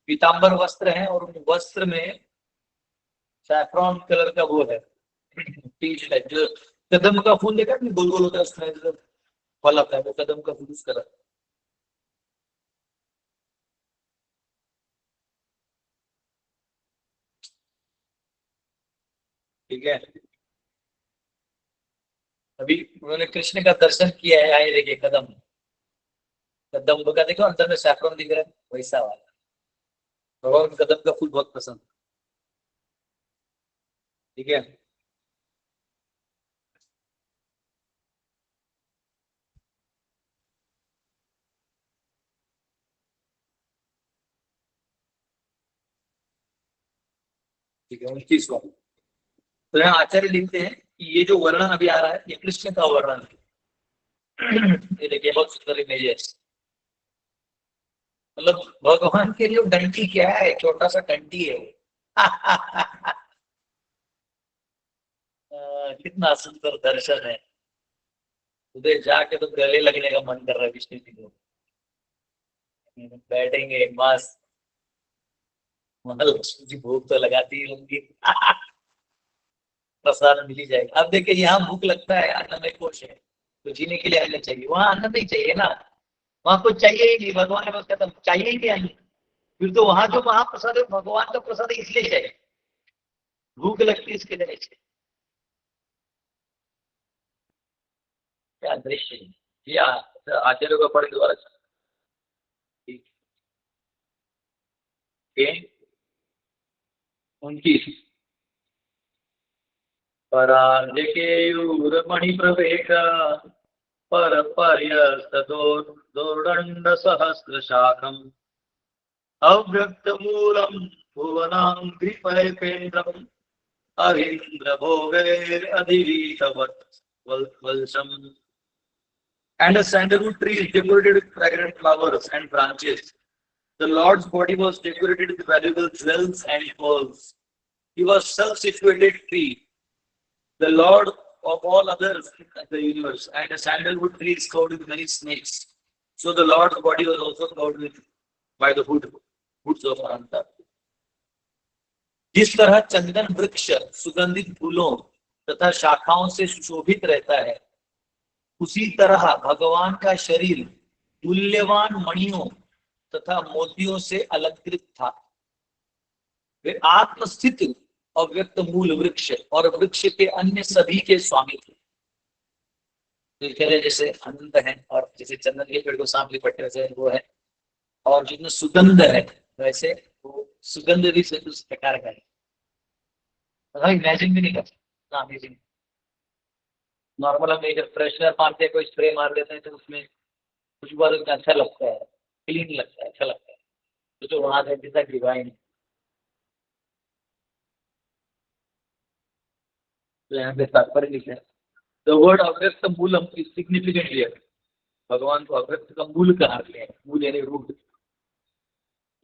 पीतांबर वस्त्र है और उन वस्त्र में सैफ्रॉन कलर का वो है टीज है, जो कदम का फूल देखा आपने, गोल गोल होता है उसमें जो फल आता है, वो कदम का फूल उसका कलर। ठीक है। अभी उन्होंने कृष्ण का दर्शन किया है, आए देखिए कदम, कदम का देखो अंदर में सैफ्रॉन दिख रहा है, वैसा वाला। भगवान को कदम का फूल बहुत पसंद। ठीक है। ठीक है, 29वां। तो यहाँ आचार्य लिखते हैं कि ये जो वर्णन अभी आ रहा है ये कृष्ण का वर्णन है। ये देखिए बहुत सुंदर इमेज है। मतलब भगवान के लिए डंटी क्या है, छोटा सा डंटी है वो। कितना सुंदर दर्शन है। उधर जाके तो गले लगने का मन कर रहा है विष्णु जी को। बैठेंगे मस्त, लक्ष्मी जी भूख तो लगाती ही होंगी। प्रसाद मिल ही जाएगा। अब देखिए यहाँ भूख लगता है, अन्नमय कोश है, तो जीने के लिए अन्न चाहिए, वहां अन्न नहीं चाहिए ना, वहां कुछ चाहिए ही नहीं, भगवान ने बस कहता चाहिए ही नहीं अन्न। फिर तो वहां जो महाप्रसाद है भगवान का प्रसाद है, इसलिए चाहिए, भूख लगती है इसके लिए नहीं चाहिए। क्या दृश्य है या आचार्य का पढ़ द्वारा। उनकी परार्जकेयूरमणिप्रवेश परपर्यस्तदोर्दण्ड सहस्रशाखम् अव्यक्तमूलम् भुवनां कृपैकेन्द्रम् अधीन्द्रभोगैरधिरीशवत्सम् and a sandalwood tree is decorated with fragrant flowers and branches. The Lord's body was decorated with valuable jewels and pearls. He was self-situated tree, the Lord of all others in the universe, and a sandalwood tree is covered with many snakes. So the Lord's body was also covered with by the hoods of Ananta. जिस तरह चंदन वृक्ष सुगंधित फूलों तथा शाखाओं से सुशोभित रहता है, उसी तरह भगवान का शरीर मूल्यवान मणियों तथा मोतियों से अलंकृत था। वे आत्मस्थित अव्यक्त मूल वृक्ष और वृक्ष के अन्य सभी के स्वामी थे। जैसे अनंत है और जैसे चंदन के पेड़ को सांप लिपटने से वो है, और जितने सुगंध है वैसे वो सुगंध भी उस प्रकार का है। इमेजिन भी नहीं कर सकता। अमेजिंग। नॉर्मल हम एक फ्रेशनर मारते हैं, कोई स्प्रे मार देते हैं तो उसमें कुछ बार अच्छा लगता है, क्लीन लगता है, अच्छा लगता है। तो जो वहां है जैसा डिवाइन, तो यहाँ पे तात्पर्य लिखा है द वर्ड अव्यक्त मूलम इज सिग्निफिकेंट हियर। भगवान को अव्यक्त का मूल कहा गया है। मूल यानी रूट,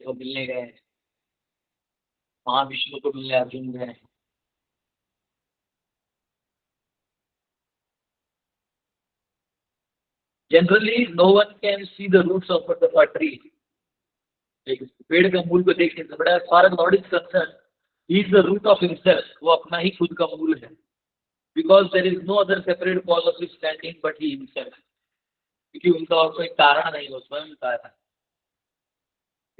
जो मिलने गए महाविष्णु को मिलने अर्जुन गए। Generally no one can see the roots of the tree. एक पेड़ का मूल को देख नहीं सकता, but as far as lord is concern he is the root of himself. वो अपना ही खुद का मूल है। Because there is no other separate cause of his standing but he himself. क्योंकि उनका और कोई कारण नहीं, हो स्वयं कारण।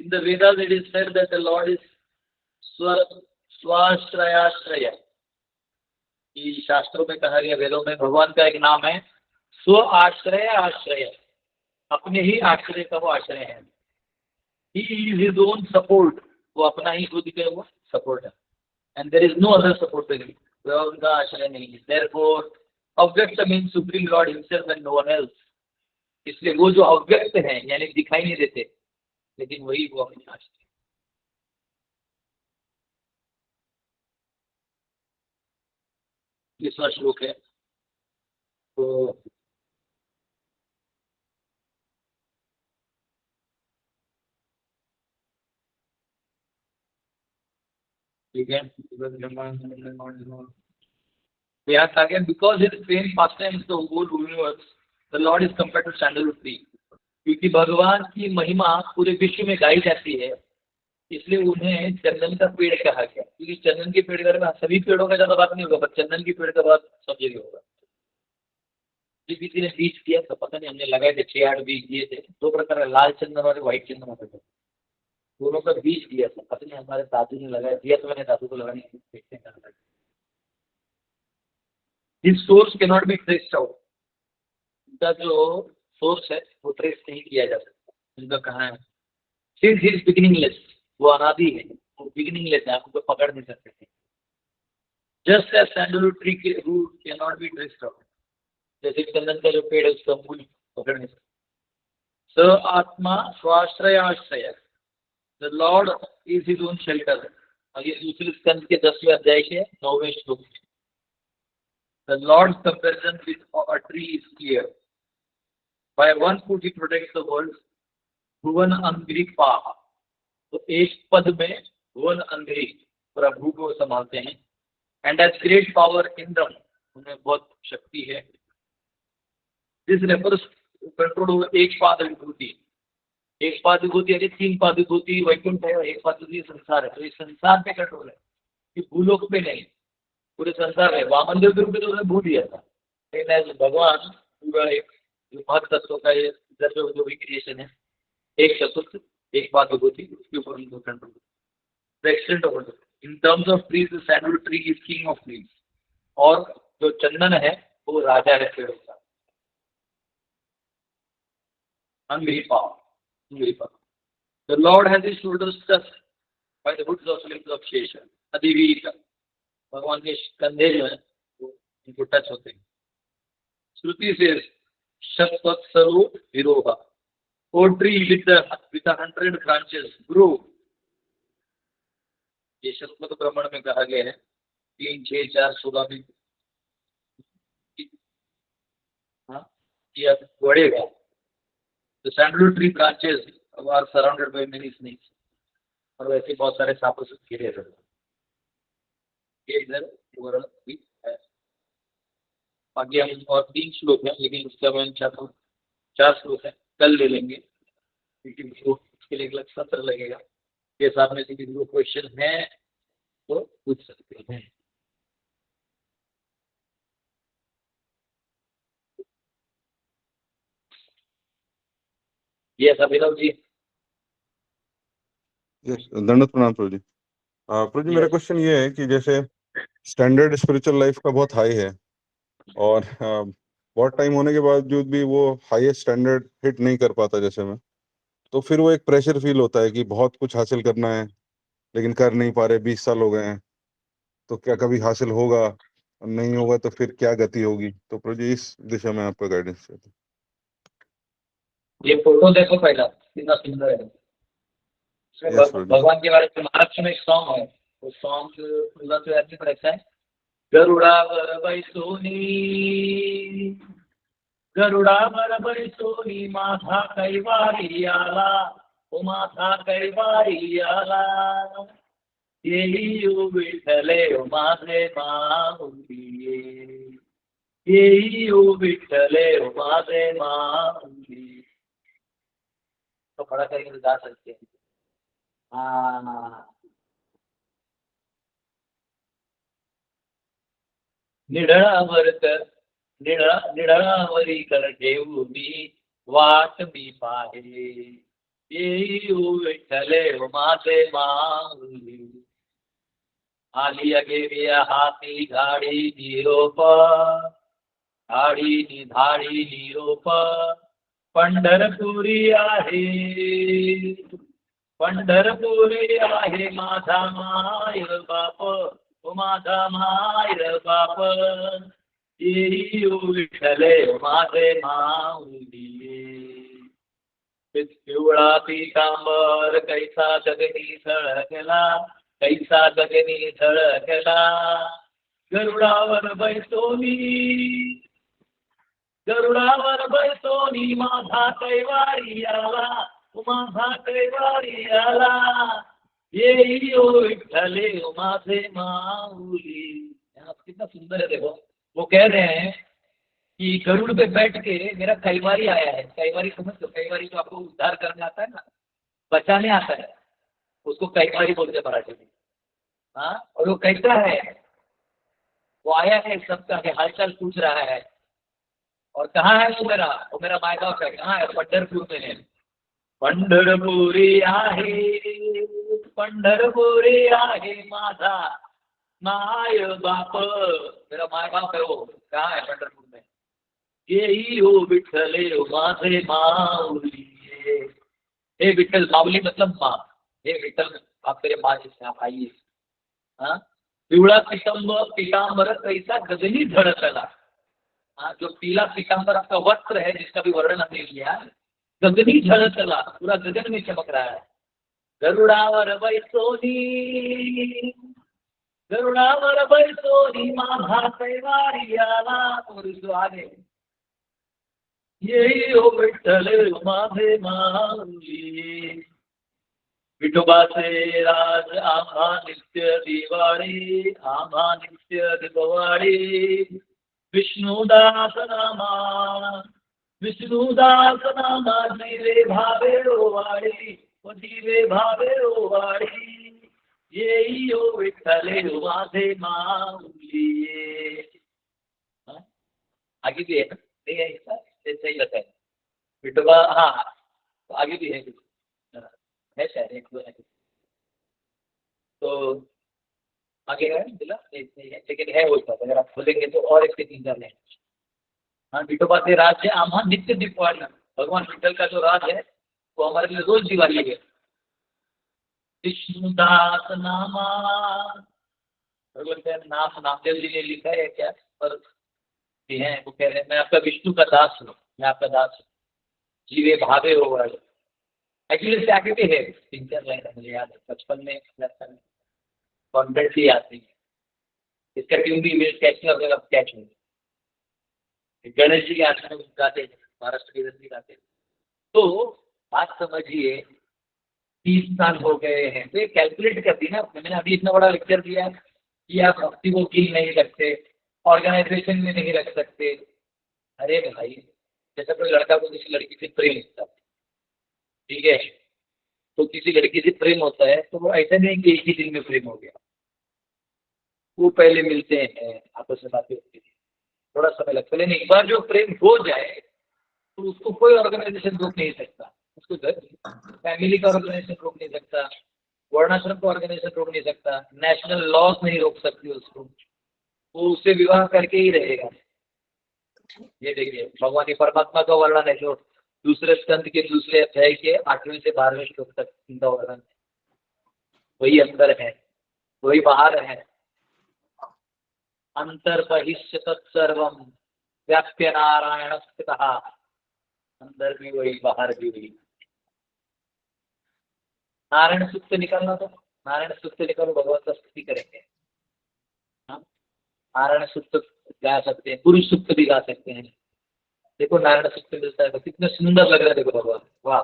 In the Vedas it is said that the lord is स्वाश्रयाश्रय। शास्त्रों में कहा गया, वेदों में, भगवान का एक नाम है स्व आश्रय आश्रय। अपने ही आश्रय का वो आश्रय है। He is his own support. वो अपना ही खुद के वो सपोर्ट है। And there is no other support to him. वो उनका आश्रय नहीं है। Therefore avyakta means supreme lord himself and no one else. इसलिए वो जो अव्यक्त है यानी दिखाई नहीं देते, लेकिन वही वो अपने आश्रय। तीसरा श्लोक है। तो ठीक है, यहाँ था क्या, because his fame pastime the whole universe the lord is compared to sandalwood tree. क्योंकि भगवान की महिमा पूरे विश्व में गाई जाती है, इसलिए उन्हें चंदन का पेड़ कहा गया। क्योंकि चंदन के पेड़ के बारे में सभी पेड़ों का ज्यादा बात नहीं होगा, पर चंदन के पेड़ का बात सब जगह होगा। किसी ने बीज किया तो पता नहीं, हमने लगाए थे 6-8 बीज दिए थे। 2 प्रकार का, लाल चंदन और व्हाइट चंदन होते थे। दोनों का बीज दिया था, पता नहीं हमारे दादू ने लगाया दिया, तो मैंने दादू को लगाने की देखते हैं। His source cannot be traced out। उनका जो सोर्स है वो ट्रेस नहीं किया जा सकता। उनका कहाँ है? Since he is beginningless, वो अनादि है, वो beginningless है, आप उनको पकड़ नहीं सकते थे। Just as sandalwood tree के root cannot be traced out, जैसे चंदन का जो पेड़ है उसका मूल पकड़ नहीं सकते। स आत्मा स्वाश्रयाश्रय। The Lord is his own shelter। और ये दूसरे स्कंद के 10वें अध्याय के 9वें श्लोक। The Lord's comparison with a tree is clear. By one foot he protects the world. Bhuvan angry पाह, तो एक पद में भुवन अंग्री प्रभु को संभालते हैं। एंड एज ग्रेट पावर इंद्रम, उन्हें बहुत शक्ति है। दिस रेफर्स कंट्रोल एक पाद विभूति। एक पाद विभूति यानी 3 पाद विभूति वैकुंठ है, एक पाद विभूति संसार है। तो इस संसार पे कंट्रोल है, कि भूलोक पे नहीं, पूरे संसार में। वामन देव के रूप में तो उन्होंने भू दिया था, लेकिन एज भगवान पूरा एक महत तत्व का ये जो भी क्रिएशन है, एक चतुर्थ एक पाद विभूति, उसके ऊपर उनको control. The extent of in terms of trees, sandal tree is king of trees, और जो चंदन है वो राजा है पेड़ों का। अंग्रीपा, The Lord has his shoulders touched by the hoods of limbs of Shesha. अधिवीर, भगवान के कंधे जो है वो इनको टच होते हैं। श्रुति से शतवत्सरो विरोहा, O tree with 100 branches grow। ये शतपथ ब्राह्मण में कहा गया है 3, 6, 4, 16 में, हाँ ये बढ़ेगा। The sandalwood tree branches are surrounded by many snakes, और वैसे बहुत सारे सांपों से घिरे रहते हैं। इधर ओवरऑल भी है। आगे हम और 3 श्लोक हैं, लेकिन उसका मैं चाहता हूँ 4 श्लोक है, कल ले लेंगे, क्योंकि उसके लिए एक अलग सत्र लगेगा। के साथ में से किसी को क्वेश्चन है तो पूछ सकते हैं। ये अभिनव जी। यस, दंडवत प्रणाम प्रभु जी। प्रभु जी, मेरा क्वेश्चन ये है कि जैसे स्टैंडर्ड स्पिरिचुअल लाइफ का बहुत हाई है, और बहुत टाइम होने के बावजूद भी वो हाईएस्ट स्टैंडर्ड हिट नहीं कर पाता जैसे मैं, तो फिर वो एक प्रेशर फील होता है कि बहुत कुछ हासिल करना है लेकिन कर नहीं पा रहे, 20 साल हो गए हैं, तो क्या कभी हासिल होगा? और नहीं होगा तो फिर क्या गति होगी? तो प्रभु जी इस दिशा में आपका गाइडेंस चाहिए। ये फोटो देखो पहला, कितना सुंदर है। Yes, प्रभु जी। भगवान के बारे में महाराष्ट्र में एक सॉन्ग है, वो सॉन्ग पूरा तो ऐसे पर ऐसा है, गरुड़ावर बैसोनी, गरुड़ावर बैसोनी, माथा कैवारी आला, ओ माथा कैवारी आला, येई विठ्ठले ओ माझे माऊली, येई विठ्ठले ओ माझे माऊली। तो खड़ा करके गा सकते हैं। निळावर कर, निळावरी कर ठेवू मी वाट मी पाहे, येऊ विठ्ठले ओ माझे माऊली, आलिया गेलिया हाती गाडी निरोप, गाडी नि धाडी निरोप, पंढरपुरी आहे, पंढरपुरी आहे माझा माय बाप, ओ माझा माय बाप, येई विठ्ठले माझे माऊली, पिवळा पितांबर कैसा गगनी झळकला, कैसा गगनी झळकला, गरुडावर बैसोनी, गरुडावर बैसोनी, माझा कैवारी आला, माझा कैवारी आला, येई विठ्ठले माझे माऊली। कितना सुंदर है, देखो वो कह रहे हैं कि गरुड़ पे बैठ के मेरा कैवारी आया है। कैवारी समझ लो, कैवारी जो आपको उद्धार करने आता है ना, बचाने आता है, उसको कैवारी बोलते हैं मराठी में। हाँ, और वो कैसा है, वो आया है सबका हालचाल पूछ रहा है। और कहाँ है वो मेरा माय बाप है, कहाँ है? पंढरपुर में है। पंढरपुरी आहे, पंढरपुरी आहे माझा माय बाप, मेरा माय बाप है, वो कहाँ है? पंढरपुर में। येई हो विठ्ठले माझे माऊली, हे विठ्ठल, माऊली मतलब माँ, हे विठ्ठल आप मेरे माँ जिससे आप आइए। हाँ, पिवळा पीतांबर कैसा गगनी झळकला। हाँ, जो पीला पीतांबर आपका वस्त्र है, जिसका भी वर्णन हमने किया, गगनी झलकला, पूरा गगन में चमक रहा है। गरुडावर बैसोनी माँ भासे वारी आला। और उसको आगे यही हो विठ्ठल माझे माऊली, विठोबाचे राज आम्हा नित्य दिवाळी, आम्हा नित्य दिवाळी। विष्णुदास नामा दिवे भावे ओवाळी, व दिवे भावे ओवाळी, येई हो विठ्ठले माझे माऊली। हाँ? आगे भी है ना? नहीं है इसका? सही लगता है विठोबा। हाँ, तो आगे भी है कुछ, है शायद एक दो है। तो आगे है बोला नहीं है, लेकिन है वो सब, अगर आप खोलेंगे तो और एक से 3-4 है। हाँ, विठोबा से राज है आम्हा नित्य दीपावली। भगवान विठल का जो राज है वो हमारे लिए रोज दिवाली है। विष्णुदास नामा, भगवान नाम नामदेव जी ने लिखा है क्या, पर ये है वो कह रहे हैं मैं आपका विष्णु का दास हूँ, मैं आपका दास हूँ, जीवे भावे हो वाले। एक्चुअली इससे आगे भी है 3-4 लाइन, मुझे याद है बचपन में कॉन्वेंट ही आती है। इसका ट्यून भी मेरे कैच में कैच में गणेश जी के आश्रम में गाते, महाराष्ट्र के भी गाते। तो बात समझिए 30 साल हो गए हैं, तो ये कैलकुलेट कर दी ना। मैंने अभी इतना बड़ा लेक्चर दिया कि आप भक्ति को कील नहीं रखते, ऑर्गेनाइजेशन में नहीं रख सकते। अरे भाई, जैसे कोई लड़का को किसी लड़की से प्रेम होता है, ठीक है, तो किसी लड़की से प्रेम होता है तो वो ऐसा नहीं कि एक ही दिन में प्रेम हो गया। वो पहले मिलते हैं, आपस में बातें होती है, थोड़ा समय लगता है, लेकिन एक बार जो प्रेम हो जाए तो उसको कोई ऑर्गेनाइजेशन रोक नहीं सकता। उसको फैमिली का ऑर्गेनाइजेशन रोक नहीं सकता, वर्णाश्रम का ऑर्गेनाइजेशन रोक नहीं सकता, नेशनल लॉज नहीं रोक सकती उसको, वो उससे विवाह करके ही रहेगा। ये देखिए भगवान की परमात्मा का वर्णन है जो दूसरे स्कंद के दूसरे अध्याय के 8वें से 12वें श्लोक तक इनका वर्णन है। वही अंदर है, वही बाहर है। अंतर बहिष्य तत्सर्वम व्याप्य नारायण स्थितः, अंदर भी वही बाहर भी वही। नारायण सूक्त निकालना, तो नारायण सूक्त निकालो, भगवान का स्तुति करेंगे। नारायण सूक्त गा सकते हैं, पुरुष सूक्त भी गा सकते हैं। देखो नारायण सूक्त मिलता है तो कितना सुंदर लग रहा है, देखो भगवान, वाह।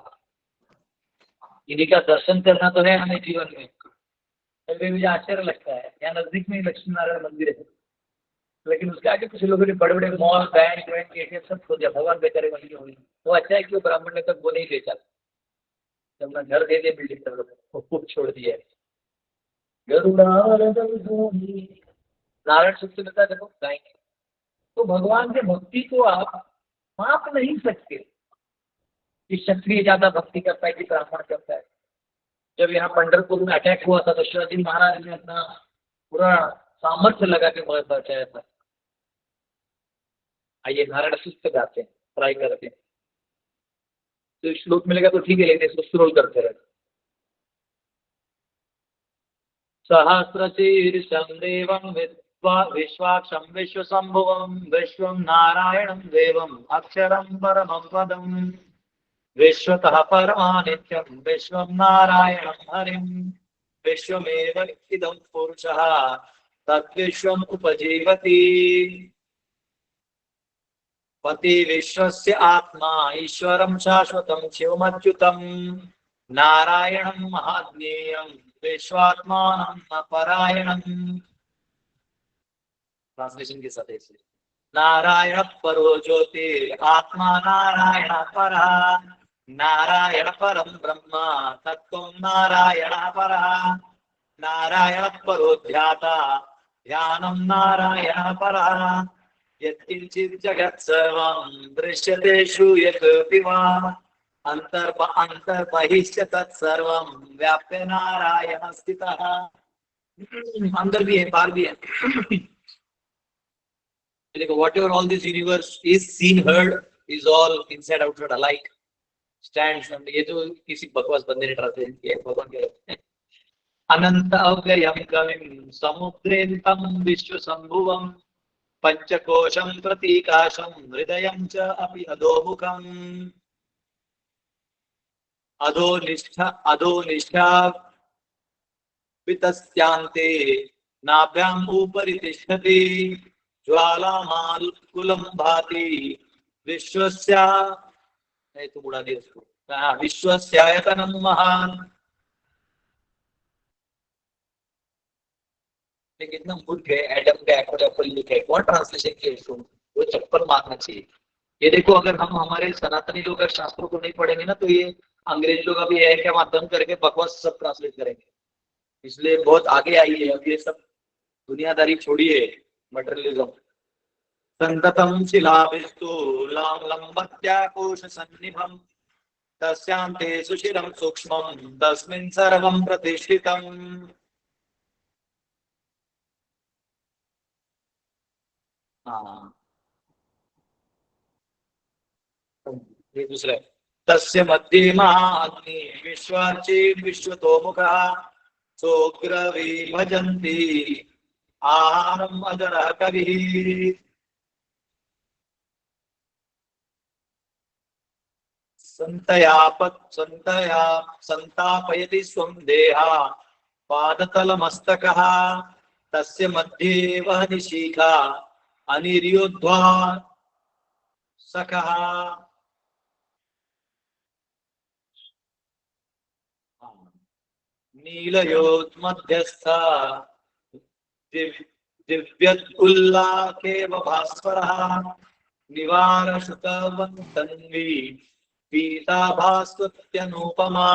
इन्हीं का दर्शन करना तो है हमें जीवन में। कभी मुझे आश्चर्य लगता है, यहाँ नजदीक में ही लक्ष्मी नारायण मंदिर है, लेकिन उसके आगे कुछ लोगों ने बड़े बड़े मॉल बैंक वैंक एटीएम सब खोल दिया, भगवान बेचारे मंदिर हुई। वो अच्छा है कि वो ब्राह्मण ने तक वो नहीं बेचा, जब मैं घर दे दे बिल्डिंग तक वो छोड़ दिया। नारायण सूक्त मिलता है, देखो गाएंगे। तो भगवान के भक्ति को आप माप नहीं सकते कि क्षत्रिय ज्यादा भक्ति करता है कि ब्राह्मण करता है। जब यहाँ पंढरपुर में अटैक हुआ था तो शिवाजी महाराज ने अपना पूरा सामर्थ्य लगा के बचाया था। आइए नारायण सूक्त गाते हैं, ट्राई करते हैं। तो श्लोक मिलेगा तो ठीक है, लेकिन इसको स्क्रॉल करते रहे। सहस्रशीर्षं देवं विश्वाक्षं विश्वशंभुवं विश्वं नारायणं देवम् अक्षरं परमं पदम् विश्वतः परमानित्यं विश्वं नारायणं हरिं विश्वमेव इदं पुरुषः तद्विश्वम् उपजीवति पति विश्वस्य आत्मा ईश्वरं शाश्वतं शिवमच्युतं नारायणं महाज्ञेयं विश्वात्मानं परायणं। ट्रांसलेशन के साथ ऐसे नारायण परो ज्योति आत्मा नारायण परः नारायण परम ब्रह्म तत्त्वं नारायण परः नारायण परो ध्याता ध्यानं नारायण परः यत्किंचित् जगत् सर्वं दृश्यते श्रूयते वा अंतर्बहिश्च तत्सर्वं व्याप्य नारायण स्थितः। अंदर भी है बाहर भी है। देखो whatever all this universe is seen heard is all inside outside alike stands। ये तो किसी बकवास बंदे ने ट्रांसलेट किया है, भगवान कह रहे हैं अनंत अव्ययं गमिं समुद्रेन्तं विश्वशंभुवं पंचकोशं प्रतीकाशं हृदयं च अपि अधोमुखम्। अधोनिष्ठा वितस्यांते नाभ्याम उपरि तिष्ठति ज्वालामालकुलं भाति विश्वस्या, नहीं तो बुढ़ा दिया उसको, हाँ, विश्वस्यायतनं महान। कितना मूर्ख है, एडम का एप्पल लिखा है, कौन ट्रांसलेशन किया इसको, वो चप्पल मारना चाहिए। ये देखो, अगर हम हमारे सनातनी लोग अगर शास्त्रों को नहीं पढ़ेंगे ना, तो ये अंग्रेज लोग अभी है क्या माध्यम करके बकवास सब ट्रांसलेट करेंगे। इसलिए बहुत आगे आई है, अब ये सब दुनियादारी छोड़िए, मटेरियलिज्म। संततम शिलाभिस्तु लंबत्याकोश सन्निभम तस्यांते सुशिरं सूक्ष्मं तस्मिन् सर्वं प्रतिष्ठितम्। हाँ, ये दूसरा है। तस्य मध्ये महाग्नि विश्वाची विश्वतो मुखः सोग्रवी भजन्ति आहारम् अजरः कविः। संतापयति स्वं देहा पादतलमस्तकः तस्य मध्ये वहति शिखा अनिर्योद्ध्वा सखः। नीलयोर्मध्यस्थ दिव्योल्लाखेव भास्वरः निवारशुतवन्तन्वी पीता भास्वत्यनुपमा।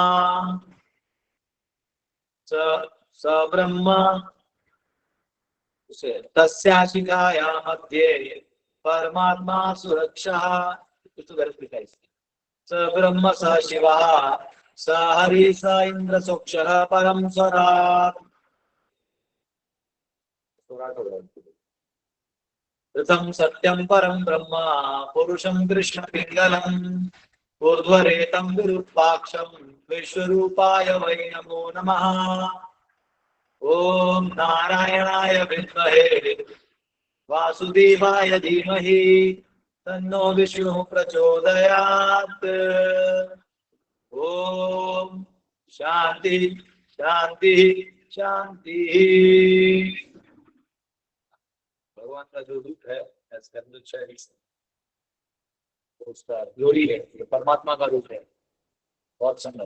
स ब्रह्म तस्याशिखाया मध्ये परमात्मा सुरक्षः। स ब्रह्म स शिवः स हरि स इंद्र सोक्षः परम स्वराट्। ऋतं सत्यं परं ब्रह्म पुरुषं कृष्ण पिंगलम् ऊर्ध्वरेतं विरूपाक्षं विश्वरूपाय वै नमो नमः। ओम नारायणाय विद्महे वासुदेवाय धीमहि तन्नो विष्णुः प्रचोदयात्। ओम शांति शांति शांति। भगवान का जो रूप है उसका ग्लोरी है, ये परमात्मा का रूप है, बहुत सुंदर।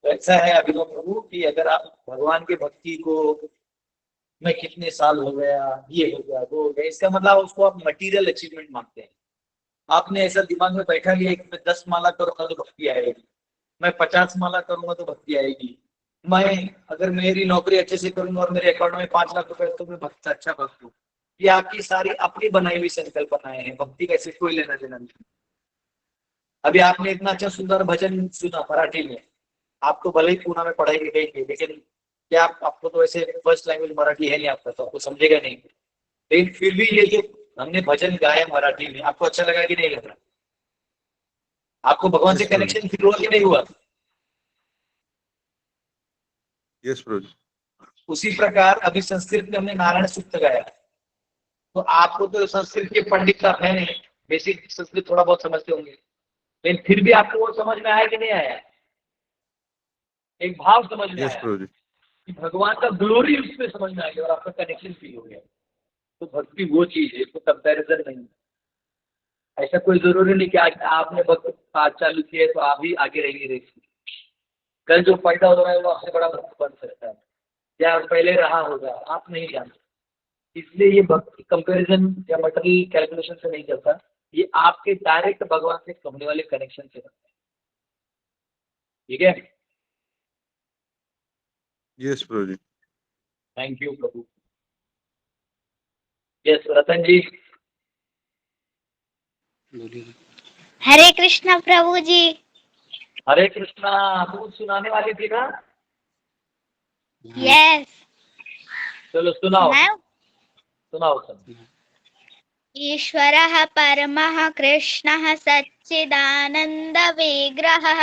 तो ऐसा है अभिनव प्रभु कि अगर आप भगवान के भक्ति को मैं कितने साल हो गया, ये हो गया, वो हो गया, इसका मतलब उसको आप मटेरियल अचीवमेंट मानते हैं। आपने ऐसा दिमाग में बैठा लिया कि मैं 10 माला करूंगा तो भक्ति आएगी, मैं 50 माला करूंगा तो भक्ति आएगी, मैं अगर मेरी नौकरी अच्छे से करूंगा और मेरे अकाउंट में 5 लाख रुपए तो मैं भक्त अच्छा भक्त हूँ। ये आपकी सारी अपनी बनाई हुई संकल्पनाएं हैं, भक्ति का इससे कोई लेना देना नहीं। अभी आपने इतना अच्छा सुंदर भजन सुना मराठी में, आप तो भले ही पूना में पढ़ाई लिखाई की, लेकिन क्या आपको तो ऐसे फर्स्ट लैंग्वेज मराठी है नहीं आपका, तो आपको समझेगा नहीं। लेकिन फिर भी ये जो हमने भजन गाया मराठी में, आपको अच्छा लगा कि नहीं लग रहा? आपको भगवान से कनेक्शन फील हुआ कि नहीं हुआ? यस प्रभु। उसी प्रकार अभी संस्कृत में हमने नारायण सूक्त गाया, तो आपको तो संस्कृत के पंडित आप है नहीं, बेसिक संस्कृत थोड़ा बहुत समझते होंगे, लेकिन फिर भी आपको वो समझ में आया कि नहीं आया? एक भाव समझ में आया कि भगवान का ग्लोरी उसमें समझ में आ गया और आपका कनेक्शन फील हो गया। तो भक्ति वो चीज है, तो कंपैरिजन नहीं। ऐसा कोई जरूरी नहीं कि आज आपने भक्त आज चालू किया है तो आप ही आगे रहेंगे। कल जो पैदा हो रहा है वो आपसे बड़ा भक्त बन सकता है, या पहले रहा होगा, आप नहीं जानते। इसलिए ये भक्ति कंपैरिजन या मटेरियल कैलकुलेशन से नहीं चलता, ये आपके डायरेक्ट भगवान से होने वाले कनेक्शन से बनता है। ठीक है? यस प्रभु जी। थैंक यू प्रभु। यस रतन जी। हरे कृष्णा प्रभु जी। हरे कृष्णा। तू सुनाने वाली थी ना? यस। चलो सुनाओ सुनाओ। ईश्वरः परमः कृष्णः सच्चिदानन्द विग्रहः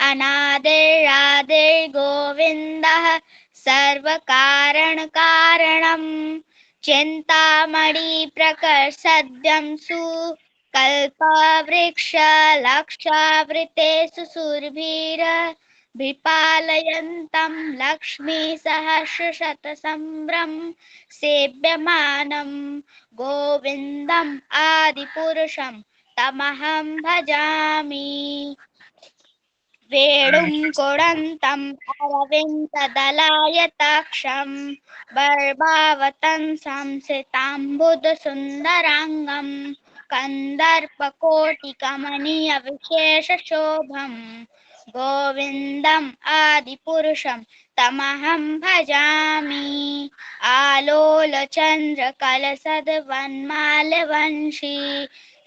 अनादिरादिर्गोविन्दः सर्वकारण कारणम् चिन्तामणि प्रकर्षद्यं सुकलशोपम कल्पवृक्ष लक्षावृतेषु सुरभिरभिपालयन्तं लक्ष्मीसहस्रशतसम्भ्रं सेव्यमानं गोविन्दम् आदिपुरुषं तमहं भजामि। वेणुं कुडन्तम् अरविन्ददलायताक्षं बर्भावतं संसिताम्बुदसुन्दराङ्गं कन्दर्पकोटिकमनीयविशेषशोभं गोविन्दम् आदिपुरुषं तमहं भजामि। आलोलचन्द्रकलसद्वन्मालवंशी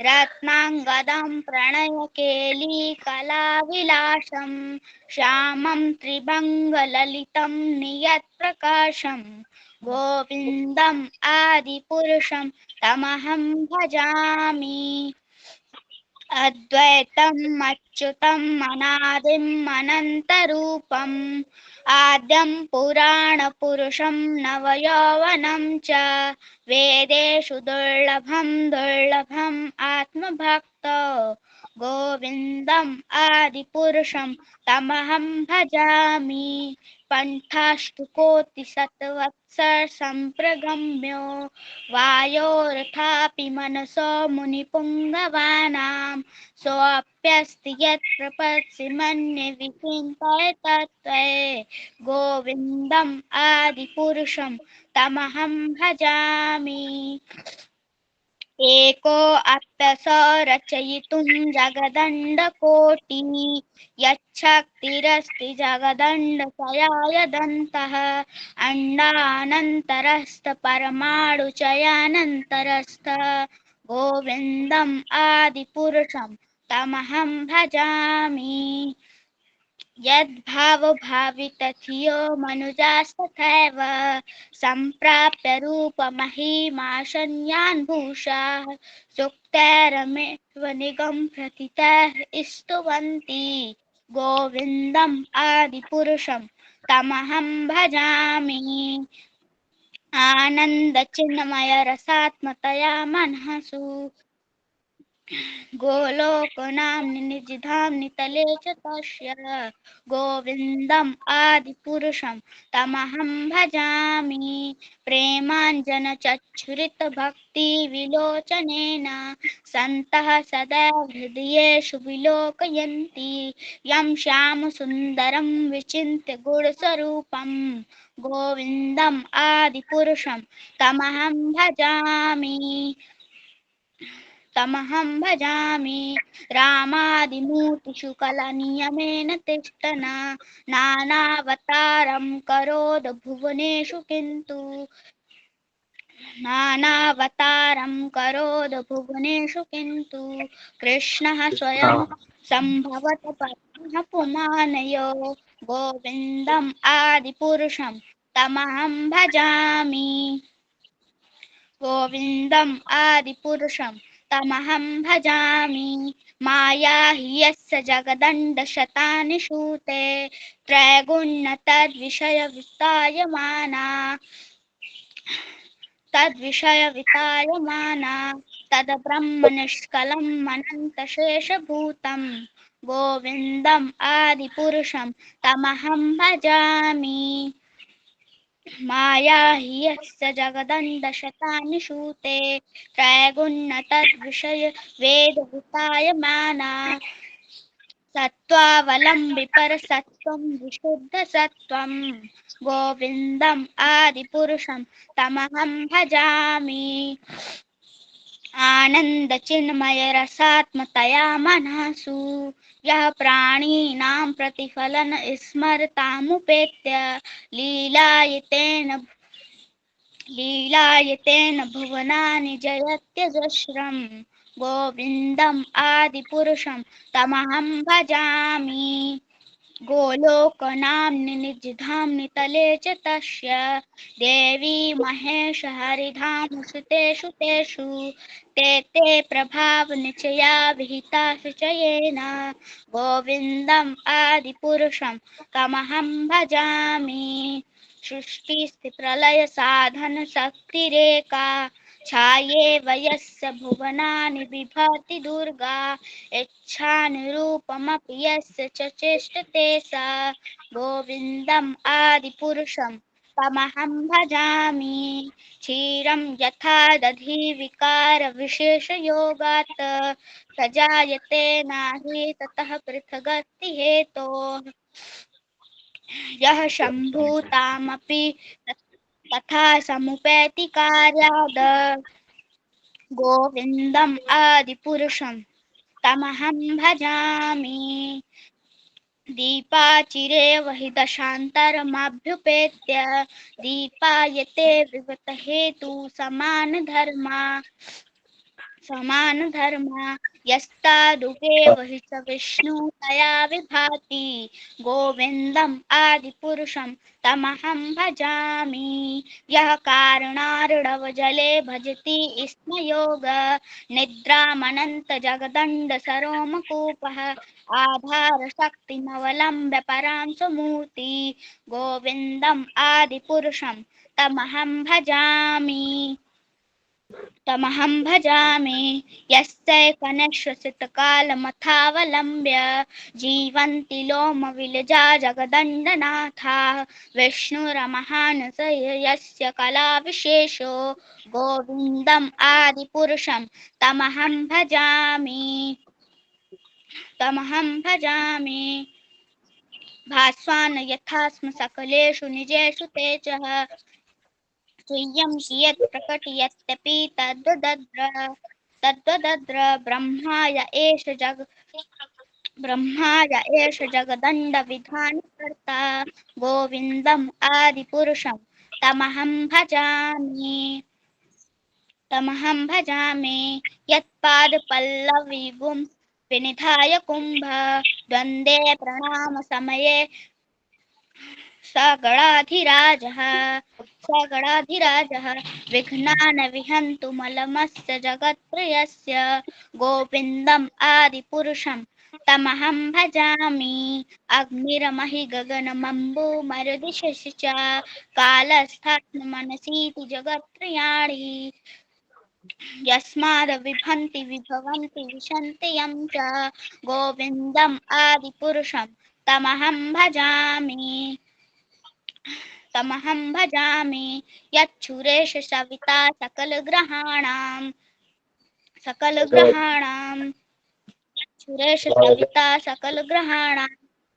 रत्नाङ्गदं प्रणयकेलीकलाविलासं श्यामं त्रिभङ्गललितं नियत्प्रकाशं गोविन्दम् आदिपुरुषं तमहं भजामि। अद्वैतम् अच्युतम् अनादिम् अनन्तरूपम् आद्यं पुराणपुरुषं नवयौवनं च वेदेषु दुर्लभम् आत्मभक्तो गोविन्दम् आदिपुरुषं तमहं भजामि। पन्थाष्टुकोटिशतवत्सर सम्प्रगम्यो वायोरथापि मनसो मुनिपुङ्गवानां सोऽप्यस्ति यत् प्रपत्सि मन्ये विचिन्त्य तत्त्वे गोविन्दम् आदिपुरुषं तमहं भजामि। एको अप्यसौ रचयितुं जगदण्डकोटिः यच्छक्तिरस्ति जगदण्डशयाय दन्तः अण्डानन्तरस्थ परमाणुचयानन्तरस्थ गोविन्दम् आदिपुरुषं तमहं भजामि। यद्भावभावितथियो मनुजास्तथैव सम्प्राप्य रूपमहिमाशन्यान् भूषाः सुक्तैरमेव निगमप्रथितैः स्तुवन्ति गोविन्दम् आदिपुरुषं तमहं भजामि। आनन्दचिन्मयरसात्मतया मनःसु गोलोकनाम्नि निजधाम्नि तले च तस्य गोविन्दम् आदिपुरुषं तमहं भजामि। प्रेमाञ्जनचच्छुरितभक्तिविलोचनेन सन्तः सदैव हृदयेषु विलोकयन्ति यं श्यामसुन्दरं विचिन्त्य गुणस्वरूपं गोविन्दम् आदिपुरुषं तमहं भजामि। रामादिमूर्तिषु कलनियमेन तिष्ठना नानावतारं करोद भुवनेषु किन्तु कृष्णः स्वयं सम्भवत परमः पुमानयो गोविन्दम् आदिपुरुषं तमहं भजामि। गोविन्दम् आदिपुरुषं तमहं भजामि। माया हि यस्य जगदण्डशतानि सूते त्रैगुण्य तद्विषयवितायमाना तद्ब्रह्म निष्कलम् अनन्तशेषभूतं गोविन्दम् आदिपुरुषं तमहं भजामि। माया हि यस्य जगदण्डशतानि सूते त्रैगुण्य तद्विषय वेदवितायमाना सत्त्वावलम्बिपरसत्त्वं विशुद्धसत्त्वं गोविन्दम् आदिपुरुषं तमहं भजामि। आनन्दचिन्मयरसात्मतया मनःसु यः प्राणिनां प्रतिफलन स्मरतामुपेत्य लीलायतेन भुवनानि जयत्यजस्रं गोविन्दम् आदिपुरुषं तमहं भजामि। गोलोकनाम्नि निजधाम्नि तले च तस्य देवी महेश हरिधामसु तेषु ते प्रभावनिचया विहिता शुचयेन गोविन्दम् आदिपुरुषं तमहं भजामि। सृष्टिस्थितिप्रलय साधन शक्तिरेका छायेव यस्य भुवनानि बिभर्ति दुर्गा इच्छानुरूपमपि यस्य च चेष्टते सा गोविन्दम् आदिपुरुषं तमहं भजामि क्षीरं यथा दधि विकारविशेषयोगात् प्रजायते नाही ततः पृथगस्ति हेतोः यः सम्भूतामपि तथा समुपैति कार्याद गोविन्दम् आदिपुरुषं तमहं भजामि दीपाचिरेव हि दशान्तरमभ्युपेत्य दीपायते विगतहेतु समानधर्मा यस्तादुगेव हि स विष्णु तया विभाति गोविन्दम् आदिपुरुषं तमहं भजामि यः कारणार्णवजले भजति स्म योग निद्रामनन्तजगदण्डसरोमकूपः आधारशक्तिमवलम्ब्य परां स्वमूर्ति गोविन्दम् आदिपुरुषं तमहं भजामि यस्यैकनिश्वसितकालमथावलम्ब्य जीवन्ति लोमविलजा जगदण्डनाथाः विष्णुरमहानस यस्य कलाविशेषो गोविन्दम् आदिपुरुषं तमहं भजामि भास्वान् यथा स्म सकलेषु निजेषु तेजः तुय्यं कियत् प्रकटयत्यपि तद्वदद्र ब्रह्माय एष जगदण्डविधानकर्ता गोविन्दम् आदिपुरुषं तमहं भजामि यत्पादपल्लवीगुं विनिधाय कुम्भ द्वन्द्वे प्रणामसमये सगणाधिराजः विघ्नान् विहन्तु मलमस्य जगत्त्रयस्य गोविन्दम् आदिपुरुषं तमहं भजामि अग्निरमहि गगनमम्बुमरुदिशशि च कालस्थात्मनसीति जगत्त्रयाणि यस्माद् विभवन्ति विशन्ति यं च गोविन्दम् आदिपुरुषं तमहं भजामि यच्छुरेश सविता सकलग्रहाणां